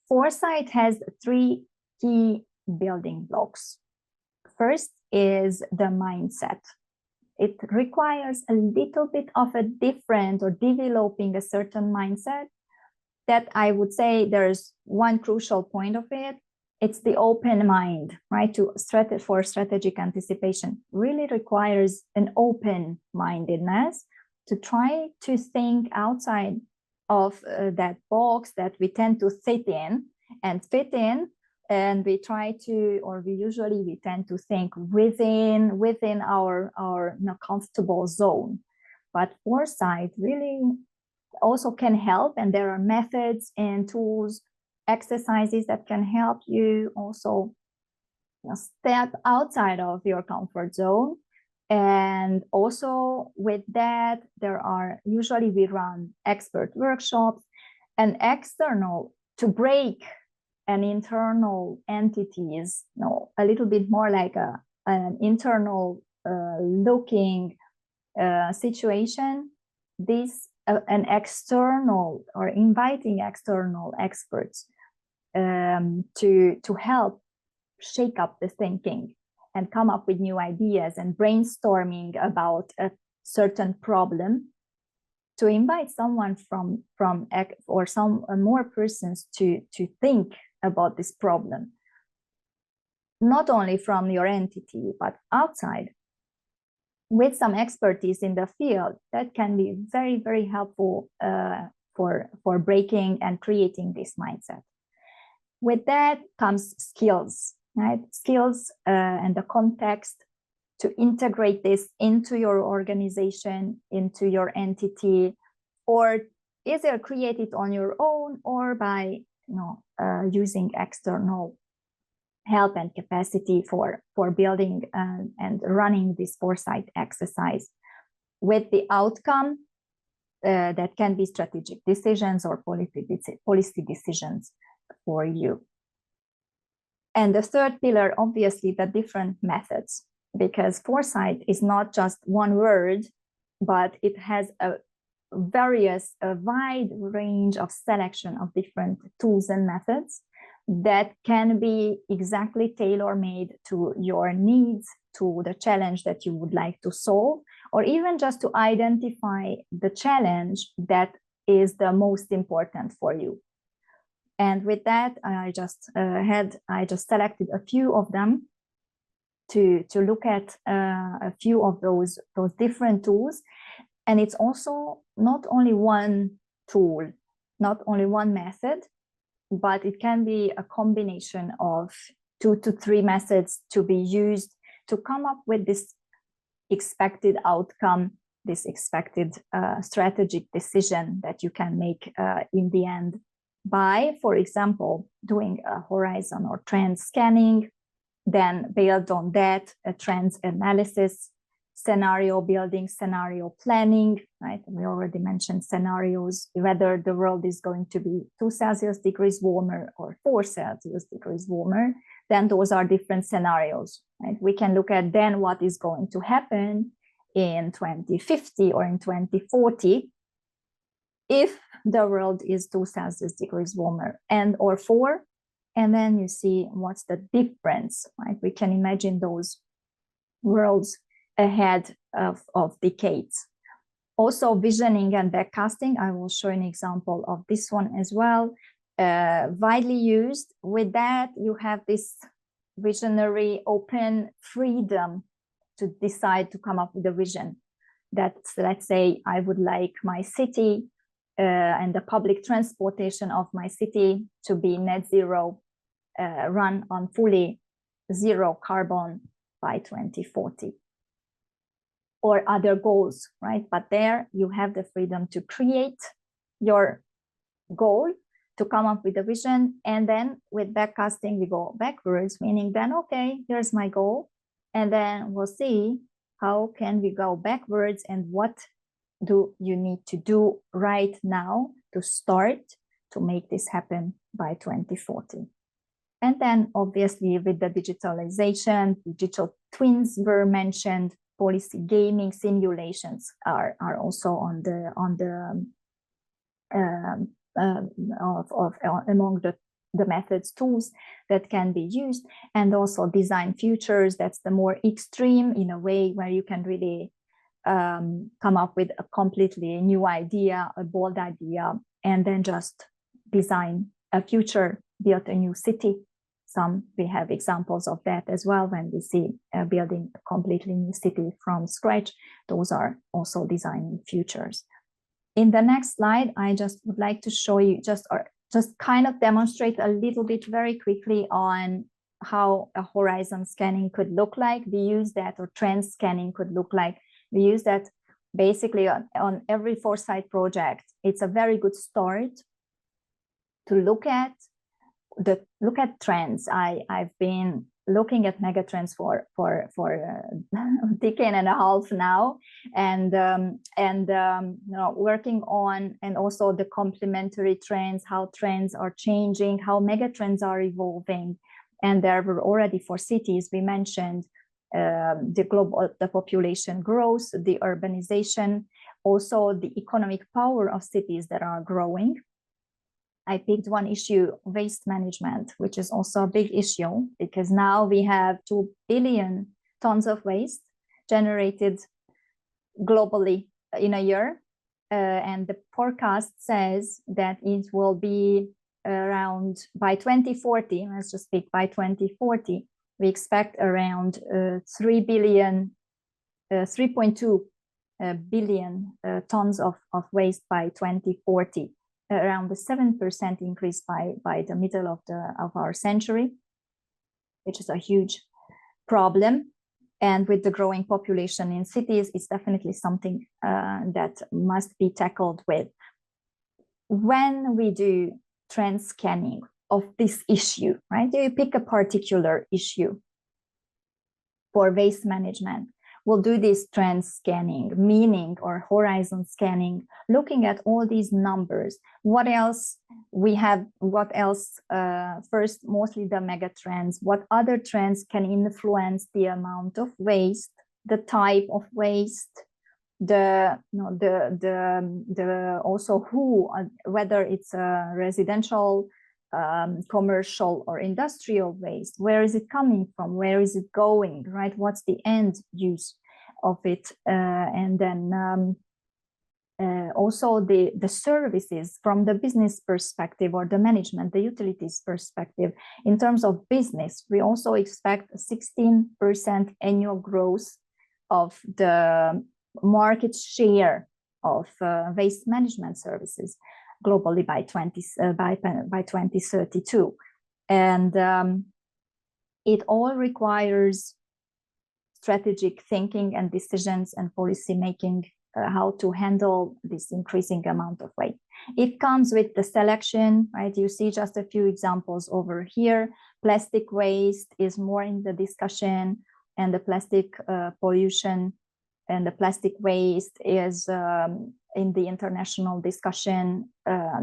Foresight has 3 key building blocks. First is the mindset. It requires a little bit of a different or developing a certain mindset that I would say there's one crucial point of it. It's the open mind, right? For strategic anticipation really requires an open-mindedness to try to think outside of that box that we tend to sit in and fit in. And we tend to think within our comfortable zone. But foresight really also can help, and there are methods and tools, exercises that can help you also step outside of your comfort zone. And also with that, we run expert workshops and external to break an internal entities, a little bit more like an internal looking situation. An external or inviting external experts to help shake up the thinking and come up with new ideas and brainstorming about a certain problem, to invite someone or some more persons to think about this problem, not only from your entity, but outside, with some expertise in the field, that can be very, very helpful for breaking and creating this mindset. With that comes skills, right? Skills and the context to integrate this into your organization, into your entity, or either create it on your own or by using external help and capacity for building and running this foresight exercise, with the outcome that can be strategic decisions or policy decisions for you. And the third pillar, obviously, the different methods. because foresight is not just one word, but it has a wide range of selection of different tools and methods that can be exactly tailor-made to your needs, to the challenge that you would like to solve, or even just to identify the challenge that is the most important for you. And with that, I just selected a few of them to look at a few of those different tools. And it's also not only one tool, not only one method, but it can be a combination of 2 to 3 methods to be used to come up with this expected outcome, this expected strategic decision that you can make in the end by, for example, doing a horizon or trend scanning, then build on that a trends analysis, scenario building, scenario planning, right? We already mentioned scenarios, whether the world is going to be 2 Celsius degrees warmer or 4 Celsius degrees warmer, then those are different scenarios, right? We can look at then what is going to happen in 2050 or in 2040 if the world is 2 Celsius degrees warmer and or 4, and then you see what's the difference, right? We can imagine those worlds ahead of decades. Also, visioning and backcasting, I will show an example of this one as well, widely used. With that, you have this visionary open freedom to decide to come up with a vision. That's, let's say, I would like my city and the public transportation of my city to be net zero, run on fully zero carbon by 2040. Or other goals, right? But there you have the freedom to create your goal, to come up with a vision, and then with backcasting, we go backwards, meaning then, okay, here's my goal, and then we'll see how can we go backwards and what do you need to do right now to start to make this happen by 2040. And then obviously with the digitalization, digital twins were mentioned, policy gaming simulations are also on the among the methods, tools that can be used, and also design futures. That's the more extreme in a way where you can really come up with a completely new idea, a bold idea, and then just design a future, build a new city. We have examples of that as well when we see building a completely new city from scratch. Those are also designing futures. In the next slide, I just would like to show you just kind of demonstrate a little bit very quickly on how a horizon scanning could look like. We use that, or trend scanning could look like. We use that basically on every foresight project. It's a very good start to look at trends. I've been looking at megatrends for a decade and a half now, and working on, and also the complementary trends, how trends are changing, how megatrends are evolving. And there were already, for cities, we mentioned the population growth, the urbanization, also the economic power of cities that are growing. I picked one issue, waste management, which is also a big issue because now we have 2 billion tons of waste generated globally in a year. And the forecast says that it will be around, by 2040, let's just speak, by 2040, we expect around 3.2 billion tons of waste by 2040. Around the 7% increase by the middle of our century, which is a huge problem. And with the growing population in cities, it's definitely something that must be tackled with. When we do trend scanning of this issue, right? You pick a particular issue for waste management. will do this trend scanning, meaning or horizon scanning, looking at all these numbers. What else we have? What else? First, mostly the mega trends. What other trends can influence the amount of waste, the type of waste, also who, whether it's a residential, commercial or industrial waste, where is it coming from, where is it going, right? What's the end use of it? And then also the services from the business perspective or the management, the utilities perspective. In terms of business, we also expect a 16% annual growth of the market share of waste management services globally by 2032. And it all requires strategic thinking and decisions and policy making, how to handle this increasing amount of waste. It comes with the selection, right? You see just a few examples over here. Plastic waste is more in the discussion, and the plastic pollution and the plastic waste is in the international discussion.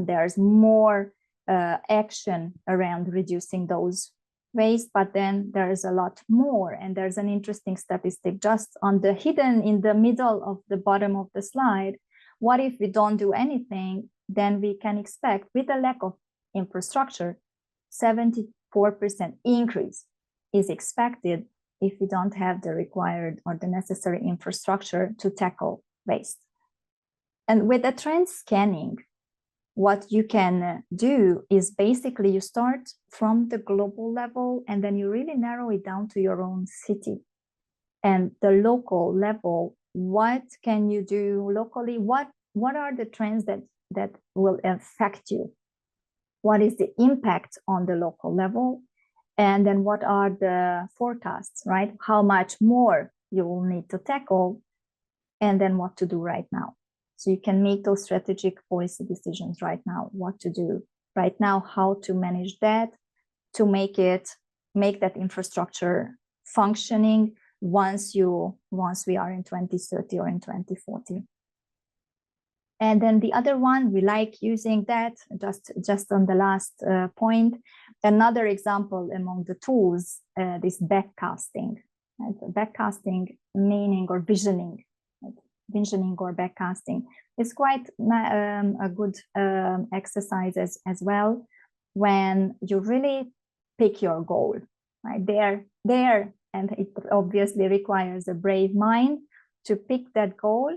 There's more action around reducing those waste, but then there is a lot more. And there's an interesting statistic just on the hidden in the middle of the bottom of the slide. What if we don't do anything? Then we can expect, with a lack of infrastructure, 74% increase is expected if we don't have the required or the necessary infrastructure to tackle waste. And with the trend scanning, what you can do is basically you start from the global level and then you really narrow it down to your own city and the local level. What can you do locally? What are the trends that will affect you? What is the impact on the local level? And then what are the forecasts, right? How much more you will need to tackle, and then what to do right now. So you can make those strategic policy decisions right now, what to do right now, how to manage that, to make that infrastructure functioning once we are in 2030 or in 2040. And then the other one, we like using that just on the last point. Another example among the tools, this backcasting. Right? Backcasting meaning or visioning. Right? Visioning or backcasting is quite a good exercise as well, when you really pick your goal. Right? There, and it obviously requires a brave mind to pick that goal.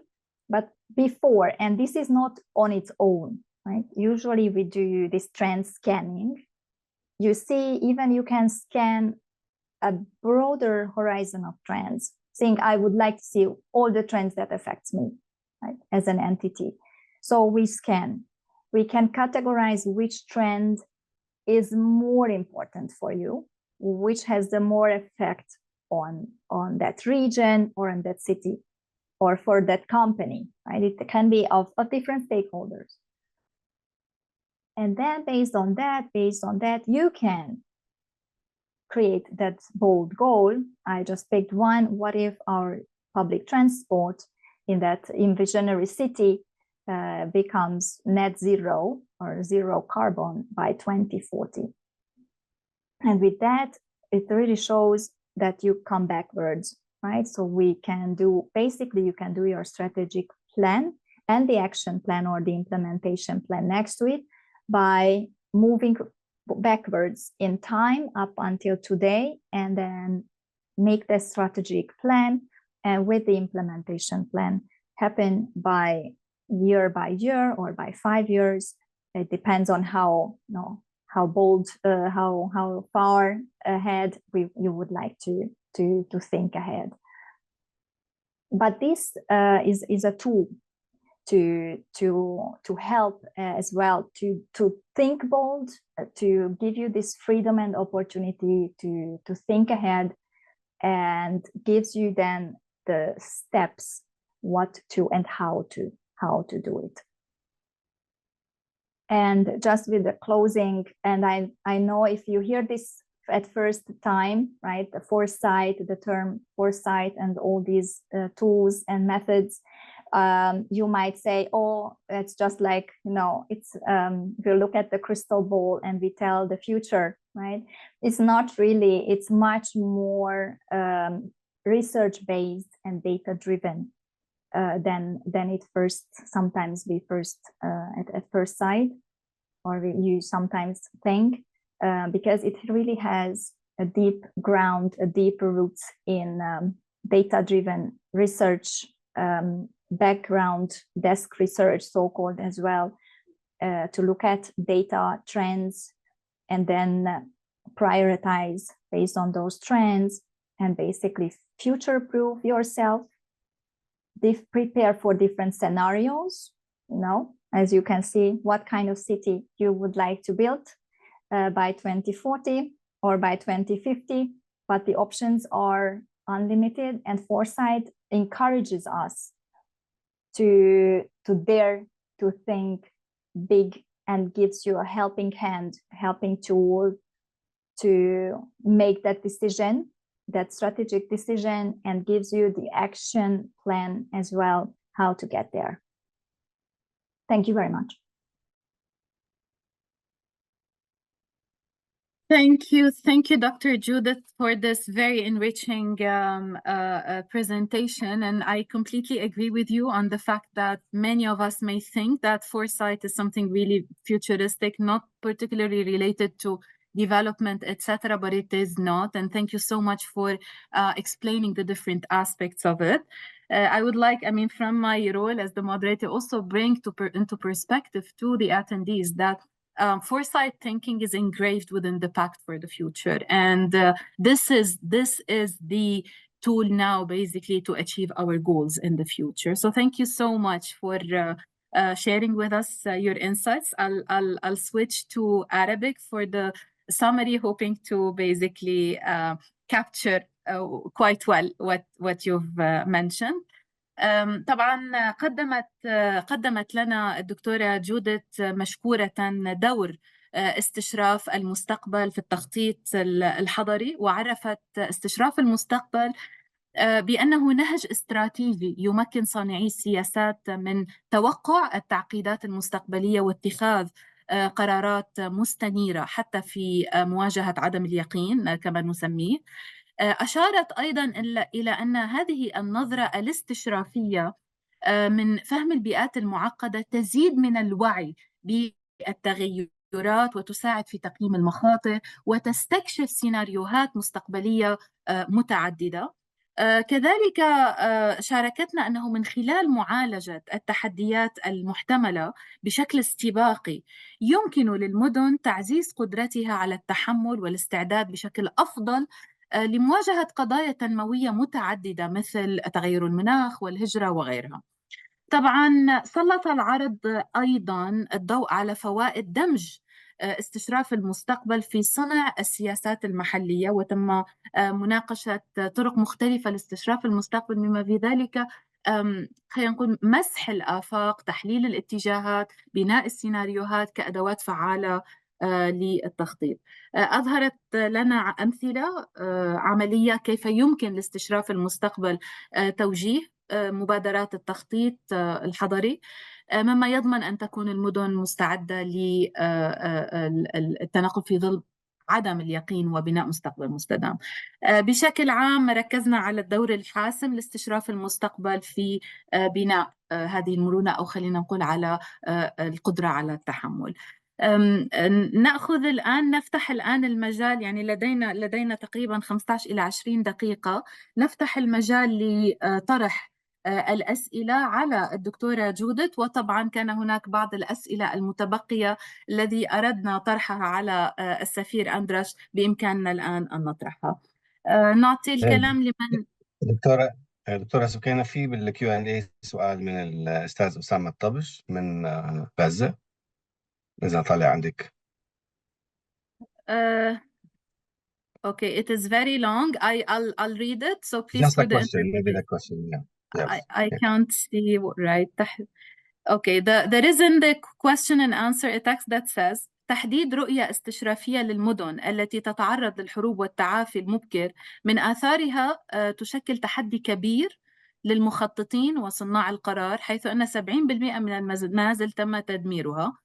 But before, and this is not on its own, right? Usually we do this trend scanning. You see, even you can scan a broader horizon of trends, saying, I would like to see all the trends that affects me, right, as an entity. So we scan. We can categorize which trend is more important for you, which has the more effect on that region or on that city, or for that company, right? It can be of different stakeholders. And then based on that, you can create that bold goal. I just picked one. What if our public transport in that visionary city becomes net zero or zero carbon by 2040? And with that, it really shows that you come backwards. Right? So we can do, basically you can do your strategic plan and the action plan or the implementation plan next to it by moving backwards in time up until today, and then make the strategic plan, and with the implementation plan happen by year or by 5 years. It depends on how bold, how far ahead you would like to think ahead. But this is a tool to help as well to think bold, to give you this freedom and opportunity to think ahead, and gives you then the steps what to and how to do it. And just with the closing, and I know if you hear this at first time, right? The foresight, the term foresight, and all these tools and methods. You might say, oh, it's just like, you know, it's if you look at the crystal ball and we tell the future, right? It's not really, it's much more research-based and data-driven than it first, sometimes we first, at first sight, or you sometimes think, because it really has a deep ground, a deep roots in data-driven research, background, desk research, so-called as well, to look at data trends and then prioritize based on those trends and basically future-proof yourself, prepare for different scenarios, you know, as you can see, what kind of city you would like to build by 2040 or by 2050, but the options are unlimited, and foresight encourages us to dare to think big and gives you a helping hand, helping tool to make that decision, that strategic decision, and gives you the action plan as well, how to get there. Thank you very much. Thank you, Dr. Judith, for this very enriching presentation. And I completely agree with you on the fact that many of us may think that foresight is something really futuristic, not particularly related to development, etc., but it is not. And thank you so much for explaining the different aspects of it. I would like, I mean, from my role as the moderator, also bring into perspective to the attendees that foresight thinking is engraved within the Pact for the Future, and this is the tool now basically to achieve our goals in the future. So thank you so much for sharing with us your insights. I'll switch to Arabic for the summary, hoping to basically capture quite well what you've mentioned. طبعا قدمت لنا الدكتورة جوديث مشكورة دور استشراف المستقبل في التخطيط الحضري، وعرفت استشراف المستقبل بأنه نهج استراتيجي يمكن صانعي السياسات من توقع التعقيدات المستقبلية واتخاذ قرارات مستنيرة حتى في مواجهة عدم اليقين كما نسميه. أشارت أيضاً إلى أن هذه النظرة الاستشرافية من فهم البيئات المعقدة تزيد من الوعي بالتغيرات وتساعد في تقييم المخاطر وتستكشف سيناريوهات مستقبلية متعددة. كذلك شاركتنا أنه من خلال معالجة التحديات المحتملة بشكل استباقي يمكن للمدن تعزيز قدرتها على التحمل والاستعداد بشكل أفضل لمواجهة قضايا تنموية متعددة مثل تغير المناخ والهجرة وغيرها. طبعاً سلط العرض أيضاً الضوء على فوائد دمج استشراف المستقبل في صنع السياسات المحلية، وتم مناقشة طرق مختلفة لاستشراف المستقبل بما في ذلك خلينا نقول مسح الآفاق، تحليل الاتجاهات، بناء السيناريوهات كأدوات فعالة للتخطيط. أظهرت لنا أمثلة عملية كيف يمكن لاستشراف المستقبل توجيه مبادرات التخطيط الحضري، مما يضمن أن تكون المدن مستعدة للتنقل في ظل عدم اليقين وبناء مستقبل مستدام. بشكل عام ركزنا على الدور الحاسم لاستشراف المستقبل في بناء هذه المرونة، أو خلينا نقول على القدرة على التحمل. نفتح الآن المجال، يعني لدينا تقريبا 15 إلى 20 دقيقة، نفتح المجال لطرح الأسئلة على الدكتورة جوديث، وطبعا كان هناك بعض الأسئلة المتبقية الذي أردنا طرحها على السفير أندراش، بإمكاننا الآن أن نطرحها. نعطي الكلام لمن؟ دكتورة سكينة، في بالكيو ان اي سؤال من الأستاذ أسامة الطبش من غزة، إذا طالع عندك. Okay, it is very long. I'll read it. So please. Just a question. Maybe the question. Yeah. Yes. I can't see right. Okay. There is in the question and answer a text that says, تحديد رؤية استشرافية للمدن التي تتعرض للحروب والتعافي المبكر من آثارها تشكل تحدي كبير للمخططين وصناع القرار، حيث أن 70% من المنازل تم تدميرها،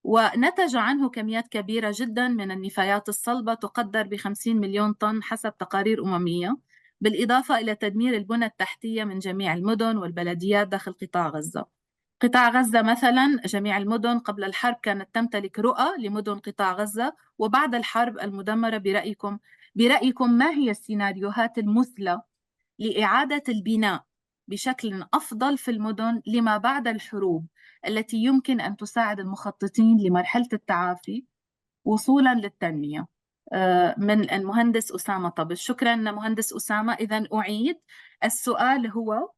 ونتج عنه كميات كبيرة جدا من النفايات الصلبة تقدر ب50 مليون طن حسب تقارير أممية، بالإضافة إلى تدمير البنى التحتية من جميع المدن والبلديات داخل قطاع غزة. قطاع غزة مثلا، جميع المدن قبل الحرب كانت تمتلك رؤى لمدن قطاع غزة، وبعد الحرب المدمرة برأيكم ما هي السيناريوهات المثلى لإعادة البناء بشكل أفضل في المدن لما بعد الحروب التي يمكن أن تساعد المخططين لمرحلة التعافي وصولا للتنمية؟ من المهندس أسامة طبش. شكرا مهندس أسامة. إذن أعيد السؤال، هو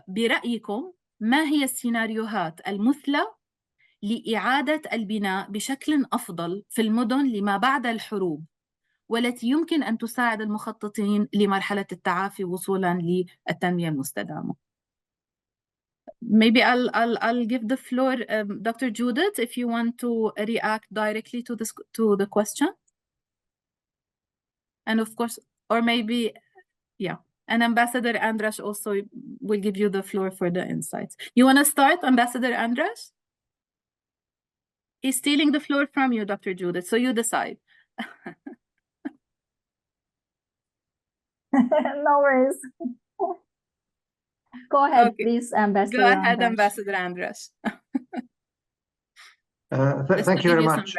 برأيكم ما هي السيناريوهات المثلى لإعادة البناء بشكل أفضل في المدن لما بعد الحروب والتي يمكن أن تساعد المخططين لمرحلة التعافي وصولا للتنمية المستدامة؟ Maybe I'll give the floor, Dr. Judith, if you want to react directly to the question. And of course, or maybe, yeah. And Ambassador Andras also will give you the floor for the insights. You want to start, Ambassador Andras? He's stealing the floor from you, Dr. Judith, so you decide. No worries. Go ahead, Okay. please, Ambassador Go ahead, Andras. Ambassador Andras. Thank you very much.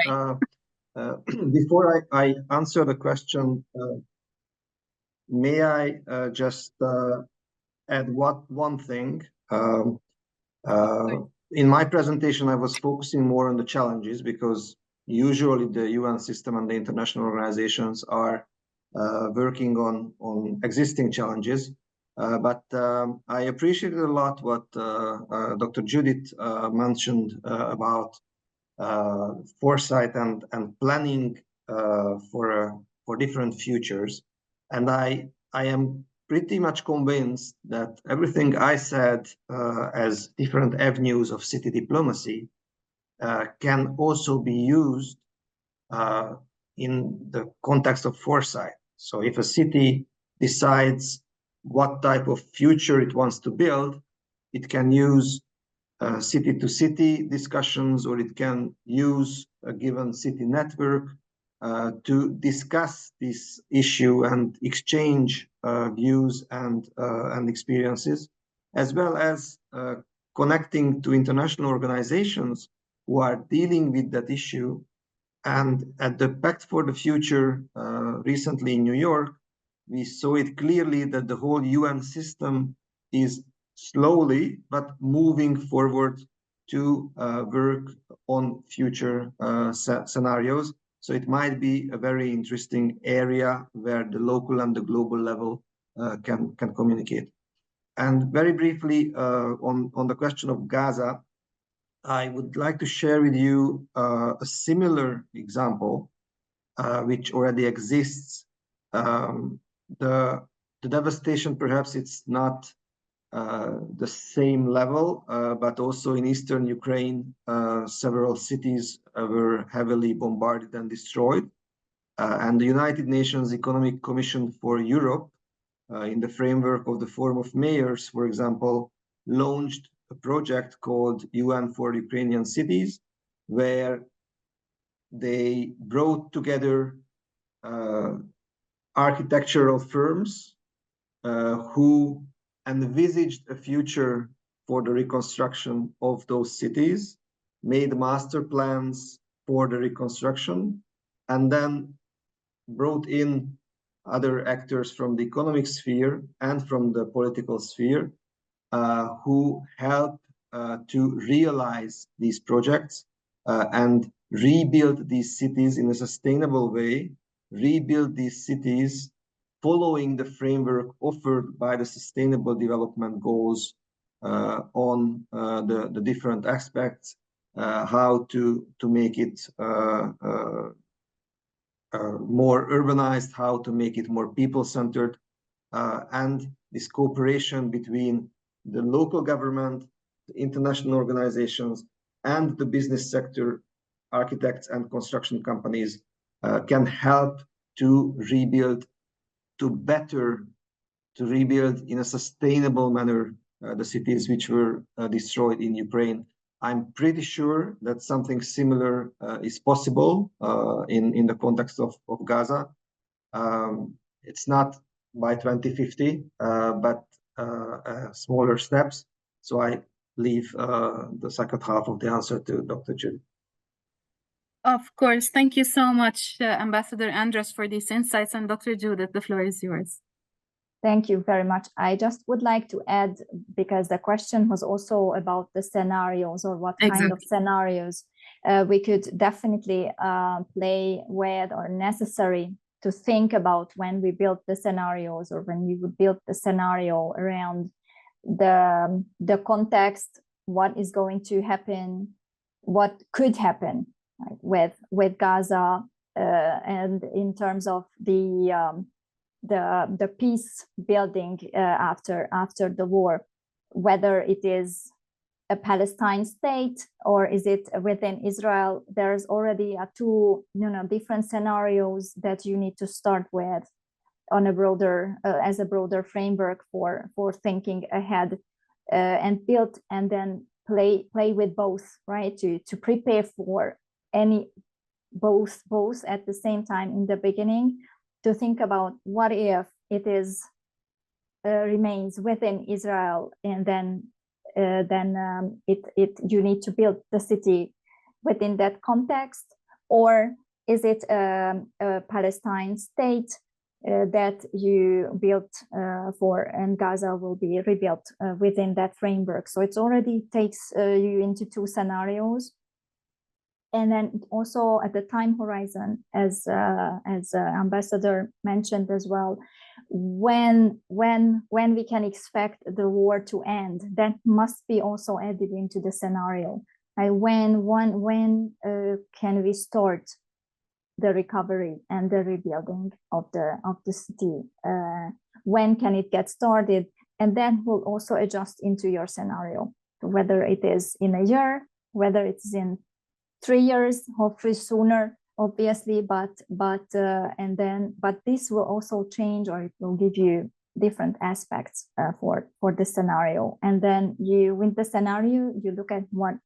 Before I answer the question, may I just add one thing? In my presentation, I was focusing more on the challenges because usually the UN system and the international organizations are working on existing challenges. But I appreciated a lot what Dr. Judith mentioned about foresight and planning for different futures. And I am pretty much convinced that everything I said as different avenues of city diplomacy can also be used in the context of foresight. So if a city decides what type of future it wants to build, it can use city-to-city discussions, or it can use a given city network to discuss this issue and exchange views and experiences, as well as connecting to international organizations who are dealing with that issue. And at the Pact for the Future recently in New York, we saw it clearly that the whole UN system is slowly but moving forward to work on future scenarios. So it might be a very interesting area where the local and the global level can communicate. And very briefly on the question of Gaza, I would like to share with you a similar example which already exists. The devastation, perhaps it's not the same level, but also in eastern Ukraine, several cities were heavily bombarded and destroyed. And the United Nations Economic Commission for Europe, in the framework of the Forum of Mayors, for example, launched a project called UN for Ukrainian Cities, where they brought together architectural firms who envisaged a future for the reconstruction of those cities, made master plans for the reconstruction, and then brought in other actors from the economic sphere and from the political sphere who helped to realize these projects and rebuild these cities in a sustainable way, rebuild these cities following the framework offered by the Sustainable Development Goals on the different aspects, how to make it more urbanized, how to make it more people-centered, and this cooperation between the local government, the international organizations, and the business sector architects and construction companies can help to rebuild, to rebuild in a sustainable manner the cities which were destroyed in Ukraine. I'm pretty sure that something similar is possible in the context of Gaza. It's not by 2050, but smaller steps. So I leave the second half of the answer to Dr. Judy. Of course. Thank you so much, Ambassador Andras, for these insights. And Dr. Judith, the floor is yours. Thank you very much. I just would like to add, because the question was also about the scenarios, or what kind of scenarios we could definitely play with, or necessary to think about when we build the scenarios, or when we would build the scenario around the context, what is going to happen, what could happen, right, with Gaza, and in terms of the peace building after the war, whether it is a Palestine state or is it within Israel. There's already two different scenarios that you need to start with on a broader as a broader framework for thinking ahead, and build, and then play with both, right, to prepare for any both at the same time in the beginning, to think about what if it is remains within Israel, and then you need to build the city within that context, or is it a Palestine state that you built for, and Gaza will be rebuilt within that framework. So it already takes you into two scenarios. And then also at the time horizon, as Ambassador mentioned as well, when we can expect the war to end, that must be also added into the scenario. When can we start the recovery and the rebuilding of the city? When can it get started? And then we'll also adjust into your scenario, whether it is in a year, whether it's in 3 years, hopefully sooner, obviously, but this will also change, or it will give you different aspects for the scenario. And then with the scenario, you look at what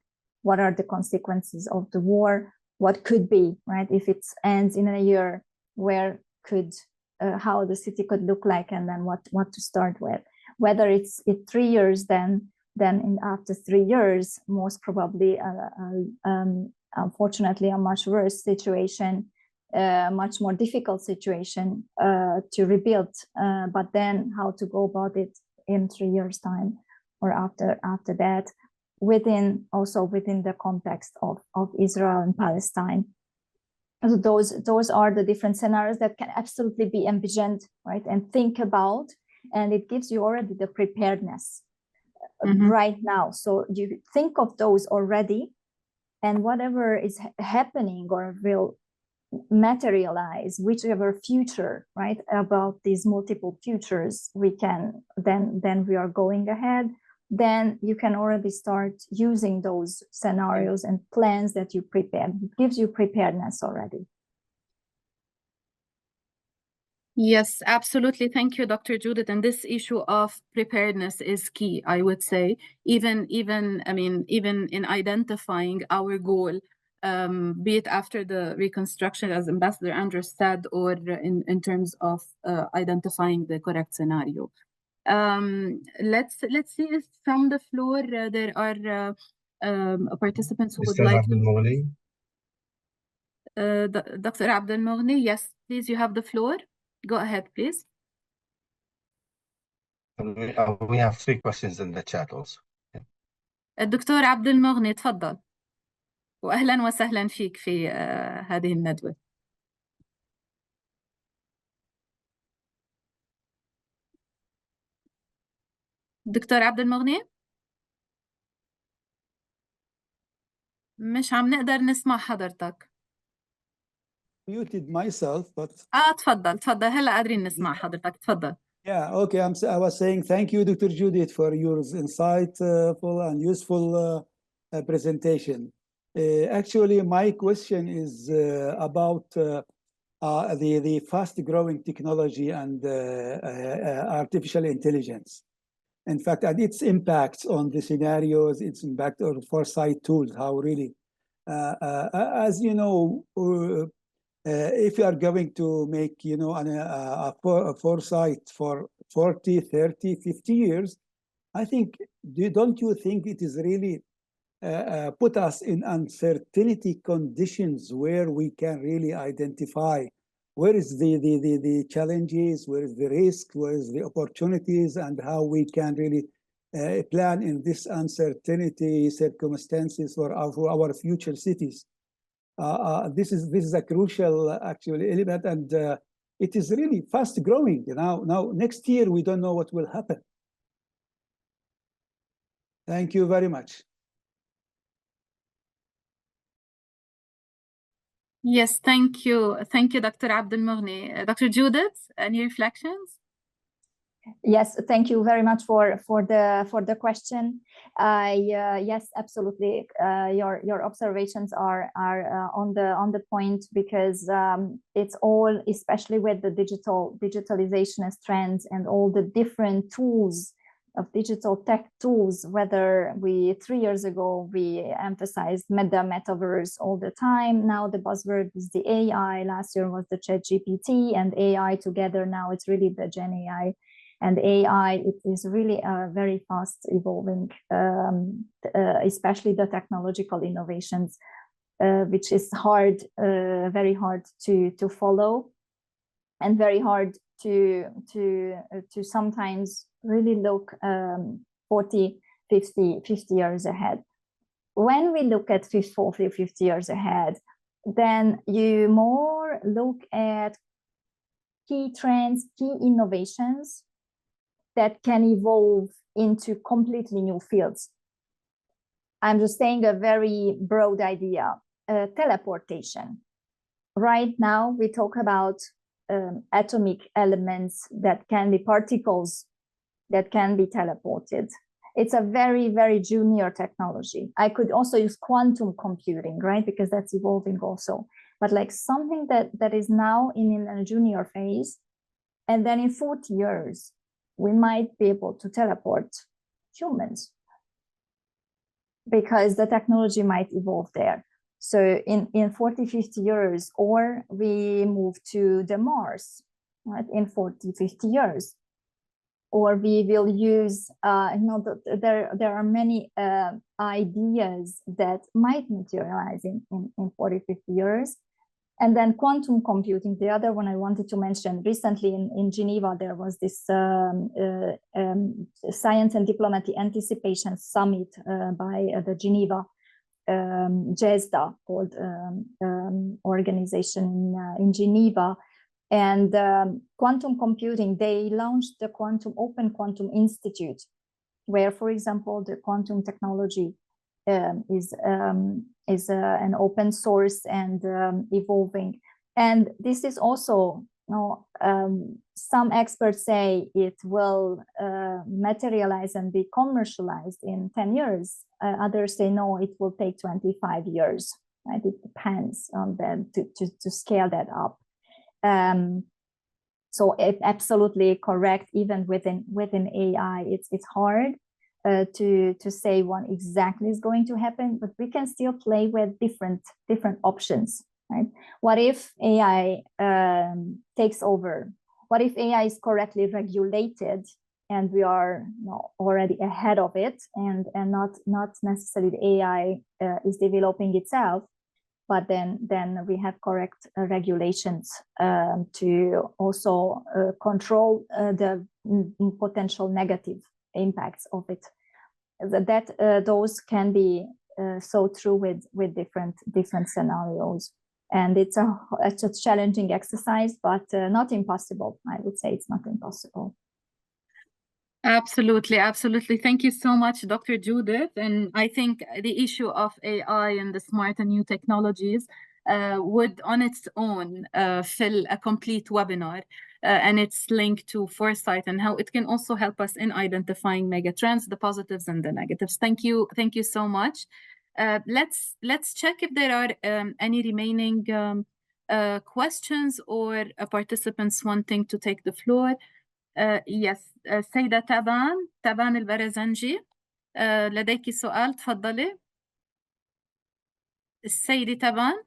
are the consequences of the war, what could be, right? If it ends in a year, where could how the city could look like, and then what to start with. Whether it's 3 years, then after 3 years, most probably unfortunately a much worse situation, much more difficult situation to rebuild, but then how to go about it in 3 years time, or after that, within the context of Israel and Palestine. So those are the different scenarios that can absolutely be envisioned, right, and think about, and it gives you already the preparedness right now. So you think of those already, and whatever is happening or will materialize, whichever future, right, about these multiple futures, we can then we are going ahead, then you can already start using those scenarios and plans that you prepared. It gives you preparedness already. Yes, absolutely. Thank you, Dr. Judith. And this issue of preparedness is key, I would say, even in identifying our goal, be it after the reconstruction, as Ambassador Andras said, or in terms of identifying the correct scenario. Let's see if from the floor there are participants who would like to. Dr. Abdel Moghni, yes, please, you have the floor. Go ahead, please. We have 3 questions in the chat also. الدكتور عبد المغني تفضل، وأهلا وسهلا فيك في هذه الندوة. دكتور عبد المغني، مش عم نقدر نسمع حضرتك. Muted myself, but تفضل هلا قادرين نسمع حضرتك، تفضل. Yeah, okay. I was saying thank you, Dr. Judith, for your insightful and useful presentation. Actually, my question is about the fast-growing technology and artificial intelligence. In fact, and its impact on the scenarios, its impact on foresight tools, how really, as you know, if you are going to make, you know, a foresight for 40, 30, 50 years, I think, don't you think it is really put us in uncertainty conditions where we can really identify where is the challenges, where is the risk, where is the opportunities, and how we can really plan in this uncertainty circumstances for our future cities. This is a crucial actually element, and it is really fast growing. Now next year we don't know what will happen. Thank you very much. Yes, thank you. Thank you, Dr. Abdelmoghni. Dr. Judith, any reflections? Yes, thank you very much for the question. Yes, absolutely. Your observations are on the point, because it's all, especially with the digitalization as trends and all the different tools of digital tech tools, whether 3 years ago we emphasized metaverse all the time. Now the buzzword is the AI. Last year was the ChatGPT and AI together. Now it's really the Gen AI. And AI, it is really very fast evolving, especially the technological innovations, which is hard, very hard to follow, and very hard to sometimes really look 40, 50 years ahead. When we look at 40, 50 years ahead, then you more look at key trends, key innovations that can evolve into completely new fields. I'm just saying a very broad idea, teleportation. Right now, we talk about atomic elements that can be particles that can be teleported. It's a very, very junior technology. I could also use quantum computing, right? Because that's evolving also. But like something that is now in a junior phase, and then in 40 years, we might be able to teleport humans, because the technology might evolve there. So in 40, 50 years, or we move to the Mars, right, in 40, 50 years, or we will use, there are many ideas that might materialize in 40, 50 years. And then quantum computing, the other one I wanted to mention, recently in Geneva, there was this Science and Diplomacy Anticipation Summit by the Geneva JESDA called organization in Geneva. And quantum computing, they launched the Open Quantum Institute, where, for example, the quantum technology is an open source and evolving. And this is also, some experts say it will materialize and be commercialized in 10 years. Others say no, it will take 25 years. Right? It depends on them to scale that up. So it's absolutely correct. Even within AI, it's hard to say what exactly is going to happen, but we can still play with different options. Right? What if AI takes over? What if AI is correctly regulated and we are already ahead of it, and not necessarily the AI is developing itself, but then we have correct regulations to also control the potential negative impacts of it. Those can be so true with different scenarios. And it's a challenging exercise, but not impossible. I would say it's not impossible. Absolutely, absolutely. Thank you so much, Dr. Judith. And I think the issue of AI and the smart and new technologies would on its own fill a complete webinar, and it's linked to foresight and how it can also help us in identifying mega trends, the positives and the negatives. Thank you so much. Let's check if there are any remaining questions or participants wanting to take the floor. Yes, السيدة تبان البرزنجي، لديك سؤال، تفضلي. السيدة تبان.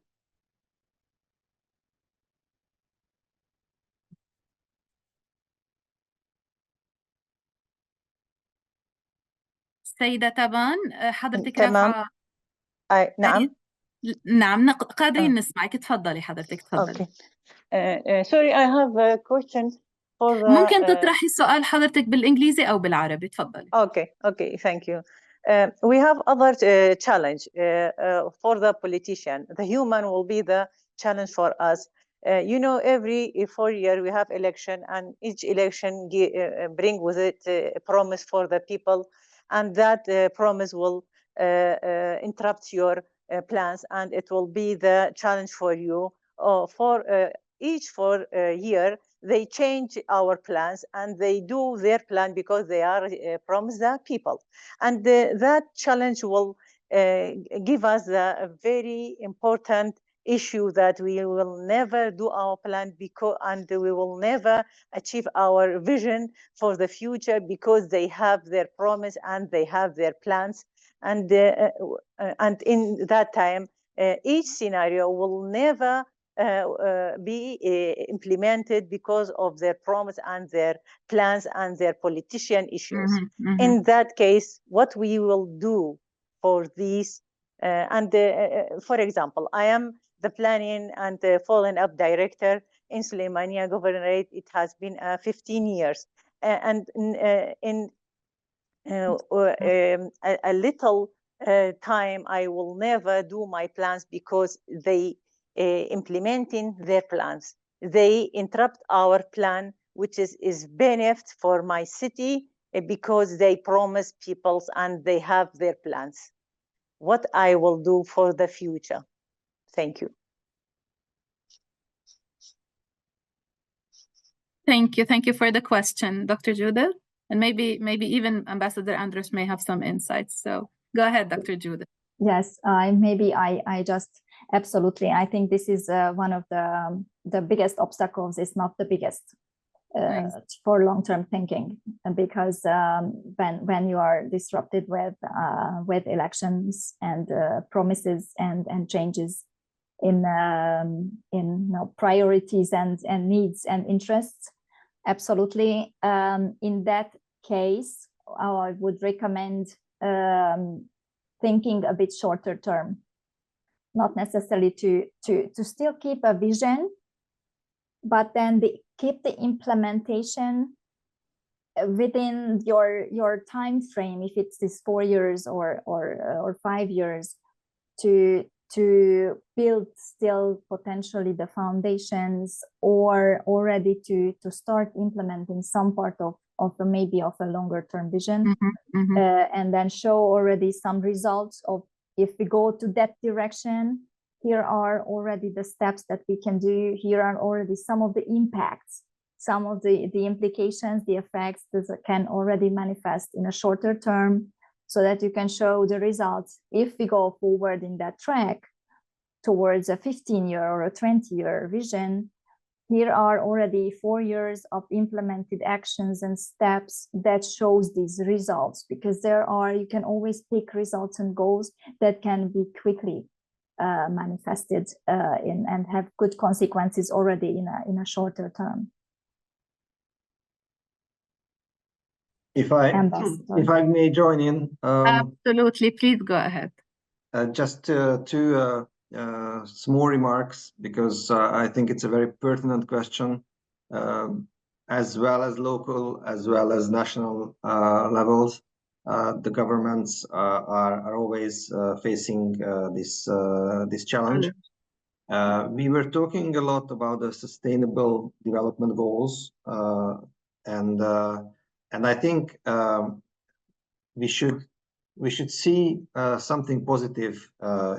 السيدة تبان، حضرتك تمام. رافعة. نعم. نعم، قادرين نسمعك، تفضلي حضرتك، تفضلي. Okay. Sorry, I have a question for the. ممكن تطرحي السؤال حضرتك بالإنجليزي أو بالعربي، تفضلي. Okay, thank you. We have other challenge for the politician. The human will be the challenge for us. You know, every 4 years we have election, and each election bring with it a promise for the people, and that promise will interrupt your plans, and it will be the challenge for you. For each 4 year, they change our plans, and they do their plan because they are promised the people. And that challenge will give us a very important issue that we will never do our plan and we will never achieve our vision for the future because they have their promise and they have their plans. And in that time, each scenario will never be implemented because of their promise and their plans and their politician issues. In that case, what we will do for these, for example, I am the planning and following up director in Suleymania Governorate. It has been 15 years. And in a little time, I will never do my plans because they implementing their plans. They interrupt our plan, which is benefit for my city because they promise people and they have their plans. What I will do for the future. Thank you. Thank you for the question, Dr. Judith. And maybe even Ambassador Andrus may have some insights. So go ahead, Dr. Judith. Yes, I just absolutely. I think this is one of the biggest obstacles. It's not the biggest for long-term thinking, because when you are disrupted with elections and promises and changes in priorities and needs and interests, absolutely. In that case, I would recommend thinking a bit shorter term, not necessarily to still keep a vision, but then keep the implementation within your time frame, if it's this 4 years or 5 years, to build still potentially the foundations, or already to start implementing some part of maybe of a longer term vision, and then show already some results of, if we go to that direction, here are already the steps that we can do, here are already some of the impacts, some of the implications, the effects that can already manifest in a shorter term, so that you can show the results. If we go forward in that track towards a 15-year or a 20-year vision, here are already 4 years of implemented actions and steps that shows these results, because you can always pick results and goals that can be quickly manifested and have good consequences already in a shorter term. If I may join in. Absolutely, please go ahead. Just two small remarks, because I think it's a very pertinent question, as well as local, as well as national levels. The governments are always facing this challenge. We were talking a lot about the sustainable development goals, and I think we should see something positive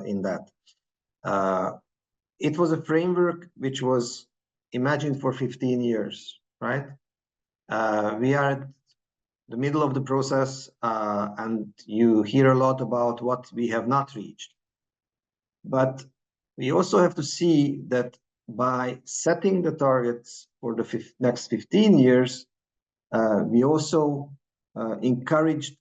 in that. It was a framework which was imagined for 15 years, right? We are at the middle of the process, and you hear a lot about what we have not reached. But we also have to see that by setting the targets for the next 15 years, we also encouraged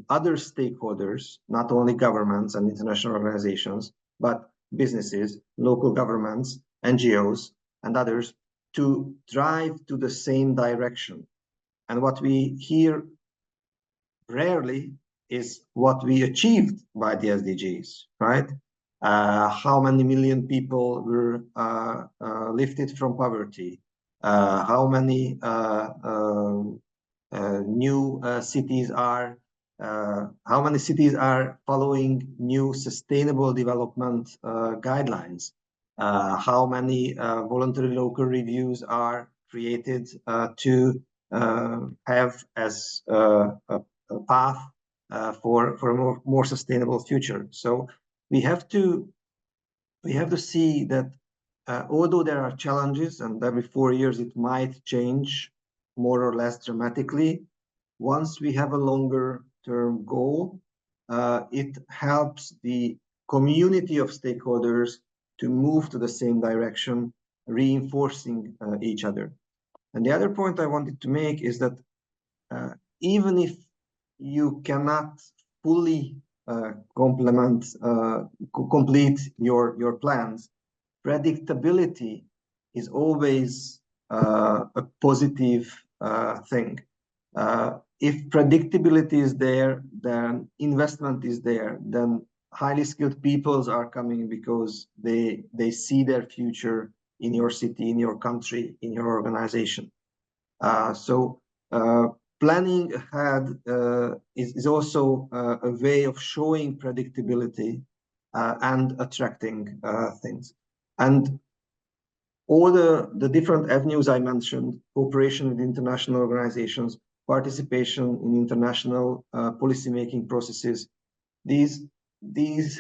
other stakeholders, not only governments and international organizations, but businesses, local governments, NGOs, and others to drive to the same direction. And what we hear rarely is what we achieved by the SDGs, right? How many million people were lifted from poverty? How many new cities are, how many cities are following new sustainable development guidelines? How many voluntary local reviews are created to have as a path for a more sustainable future? So we have to see that although there are challenges, and every 4 years it might change more or less dramatically, once we have a longer term goal, it helps the community of stakeholders to move to the same direction, reinforcing each other. And the other point I wanted to make is that even if you cannot fully complete your plans, predictability is always a positive thing. If predictability is there, then investment is there, then highly skilled peoples are coming because they see their future in your city, in your country, in your organization. So planning ahead is also a way of showing predictability and attracting things. And all the different avenues I mentioned, cooperation with international organizations, participation in international policymaking processes, these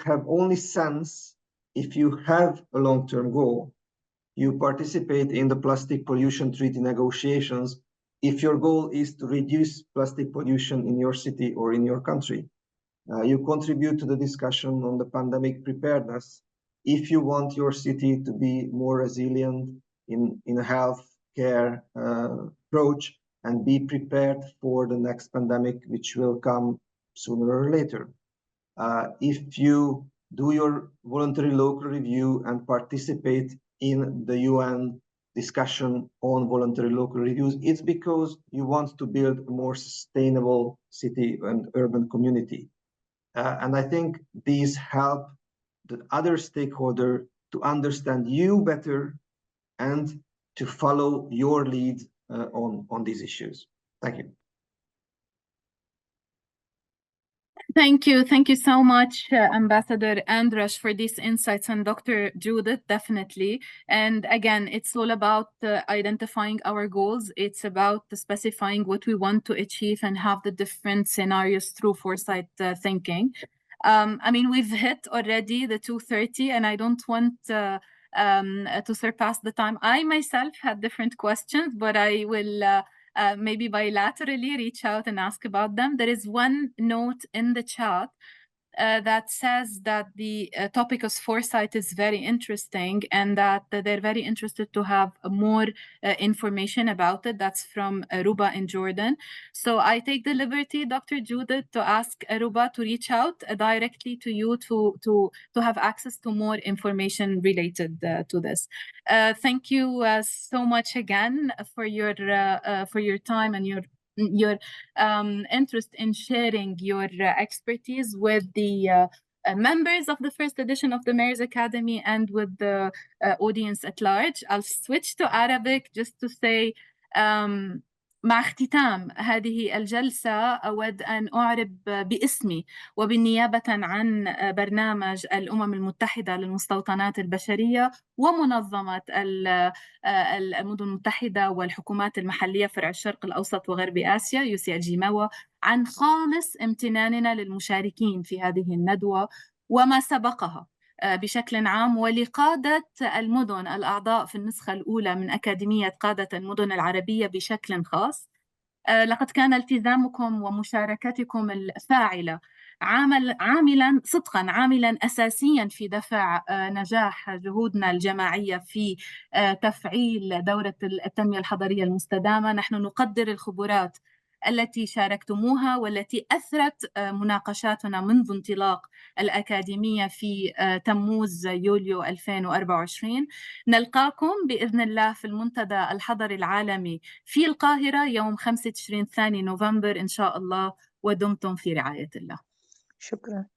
have only sense if you have a long-term goal. You participate in the plastic pollution treaty negotiations if your goal is to reduce plastic pollution in your city or in your country. You contribute to the discussion on the pandemic preparedness if you want your city to be more resilient in a health care approach and be prepared for the next pandemic, which will come sooner or later. If you do your voluntary local review and participate in the UN discussion on voluntary local reviews, it's because you want to build a more sustainable city and urban community. And I think these help the other stakeholder to understand you better and to follow your lead on these issues. Thank you. Thank you. Thank you so much, Ambassador Andras, for these insights, and Dr. Judith, definitely. And again, it's all about identifying our goals. It's about specifying what we want to achieve and have the different scenarios through foresight thinking. I mean, we've hit already the 2:30, and I don't want to surpass the time. I myself had different questions, but I will maybe bilaterally reach out and ask about them. There is one note in the chat that says that the topic of foresight is very interesting and that they're very interested to have more information about it. That's from Aruba in Jordan. So I take the liberty, Dr. Judith, to ask Aruba to reach out directly to you to have access to more information related to this. Thank you so much again for your time and your interest in sharing your expertise with the members of the first edition of the Mayor's Academy and with the audience at large. I'll switch to Arabic just to say مع اختتام هذه الجلسة أود أن أعرب باسمي وبالنيابة عن برنامج الأمم المتحدة للمستوطنات البشرية ومنظمة المدن المتحدة والحكومات المحلية فرع الشرق الأوسط وغرب آسيا UCLG عن خالص امتناننا للمشاركين في هذه الندوة وما سبقها بشكل عام ولقادة المدن الأعضاء في النسخة الأولى من أكاديمية قادة المدن العربية بشكل خاص. لقد كان التزامكم ومشاركتكم الفاعلة عاملا أساسيا في دفع نجاح جهودنا الجماعية في تفعيل دورة التنمية الحضرية المستدامة. نحن نقدر الخبرات التي شاركتموها والتي أثرت مناقشاتنا منذ انطلاق الأكاديمية في تموز يوليو 2024. نلقاكم بإذن الله في المنتدى الحضري العالمي في القاهرة يوم 25 ثاني نوفمبر إن شاء الله، ودمتم في رعاية الله. شكرا.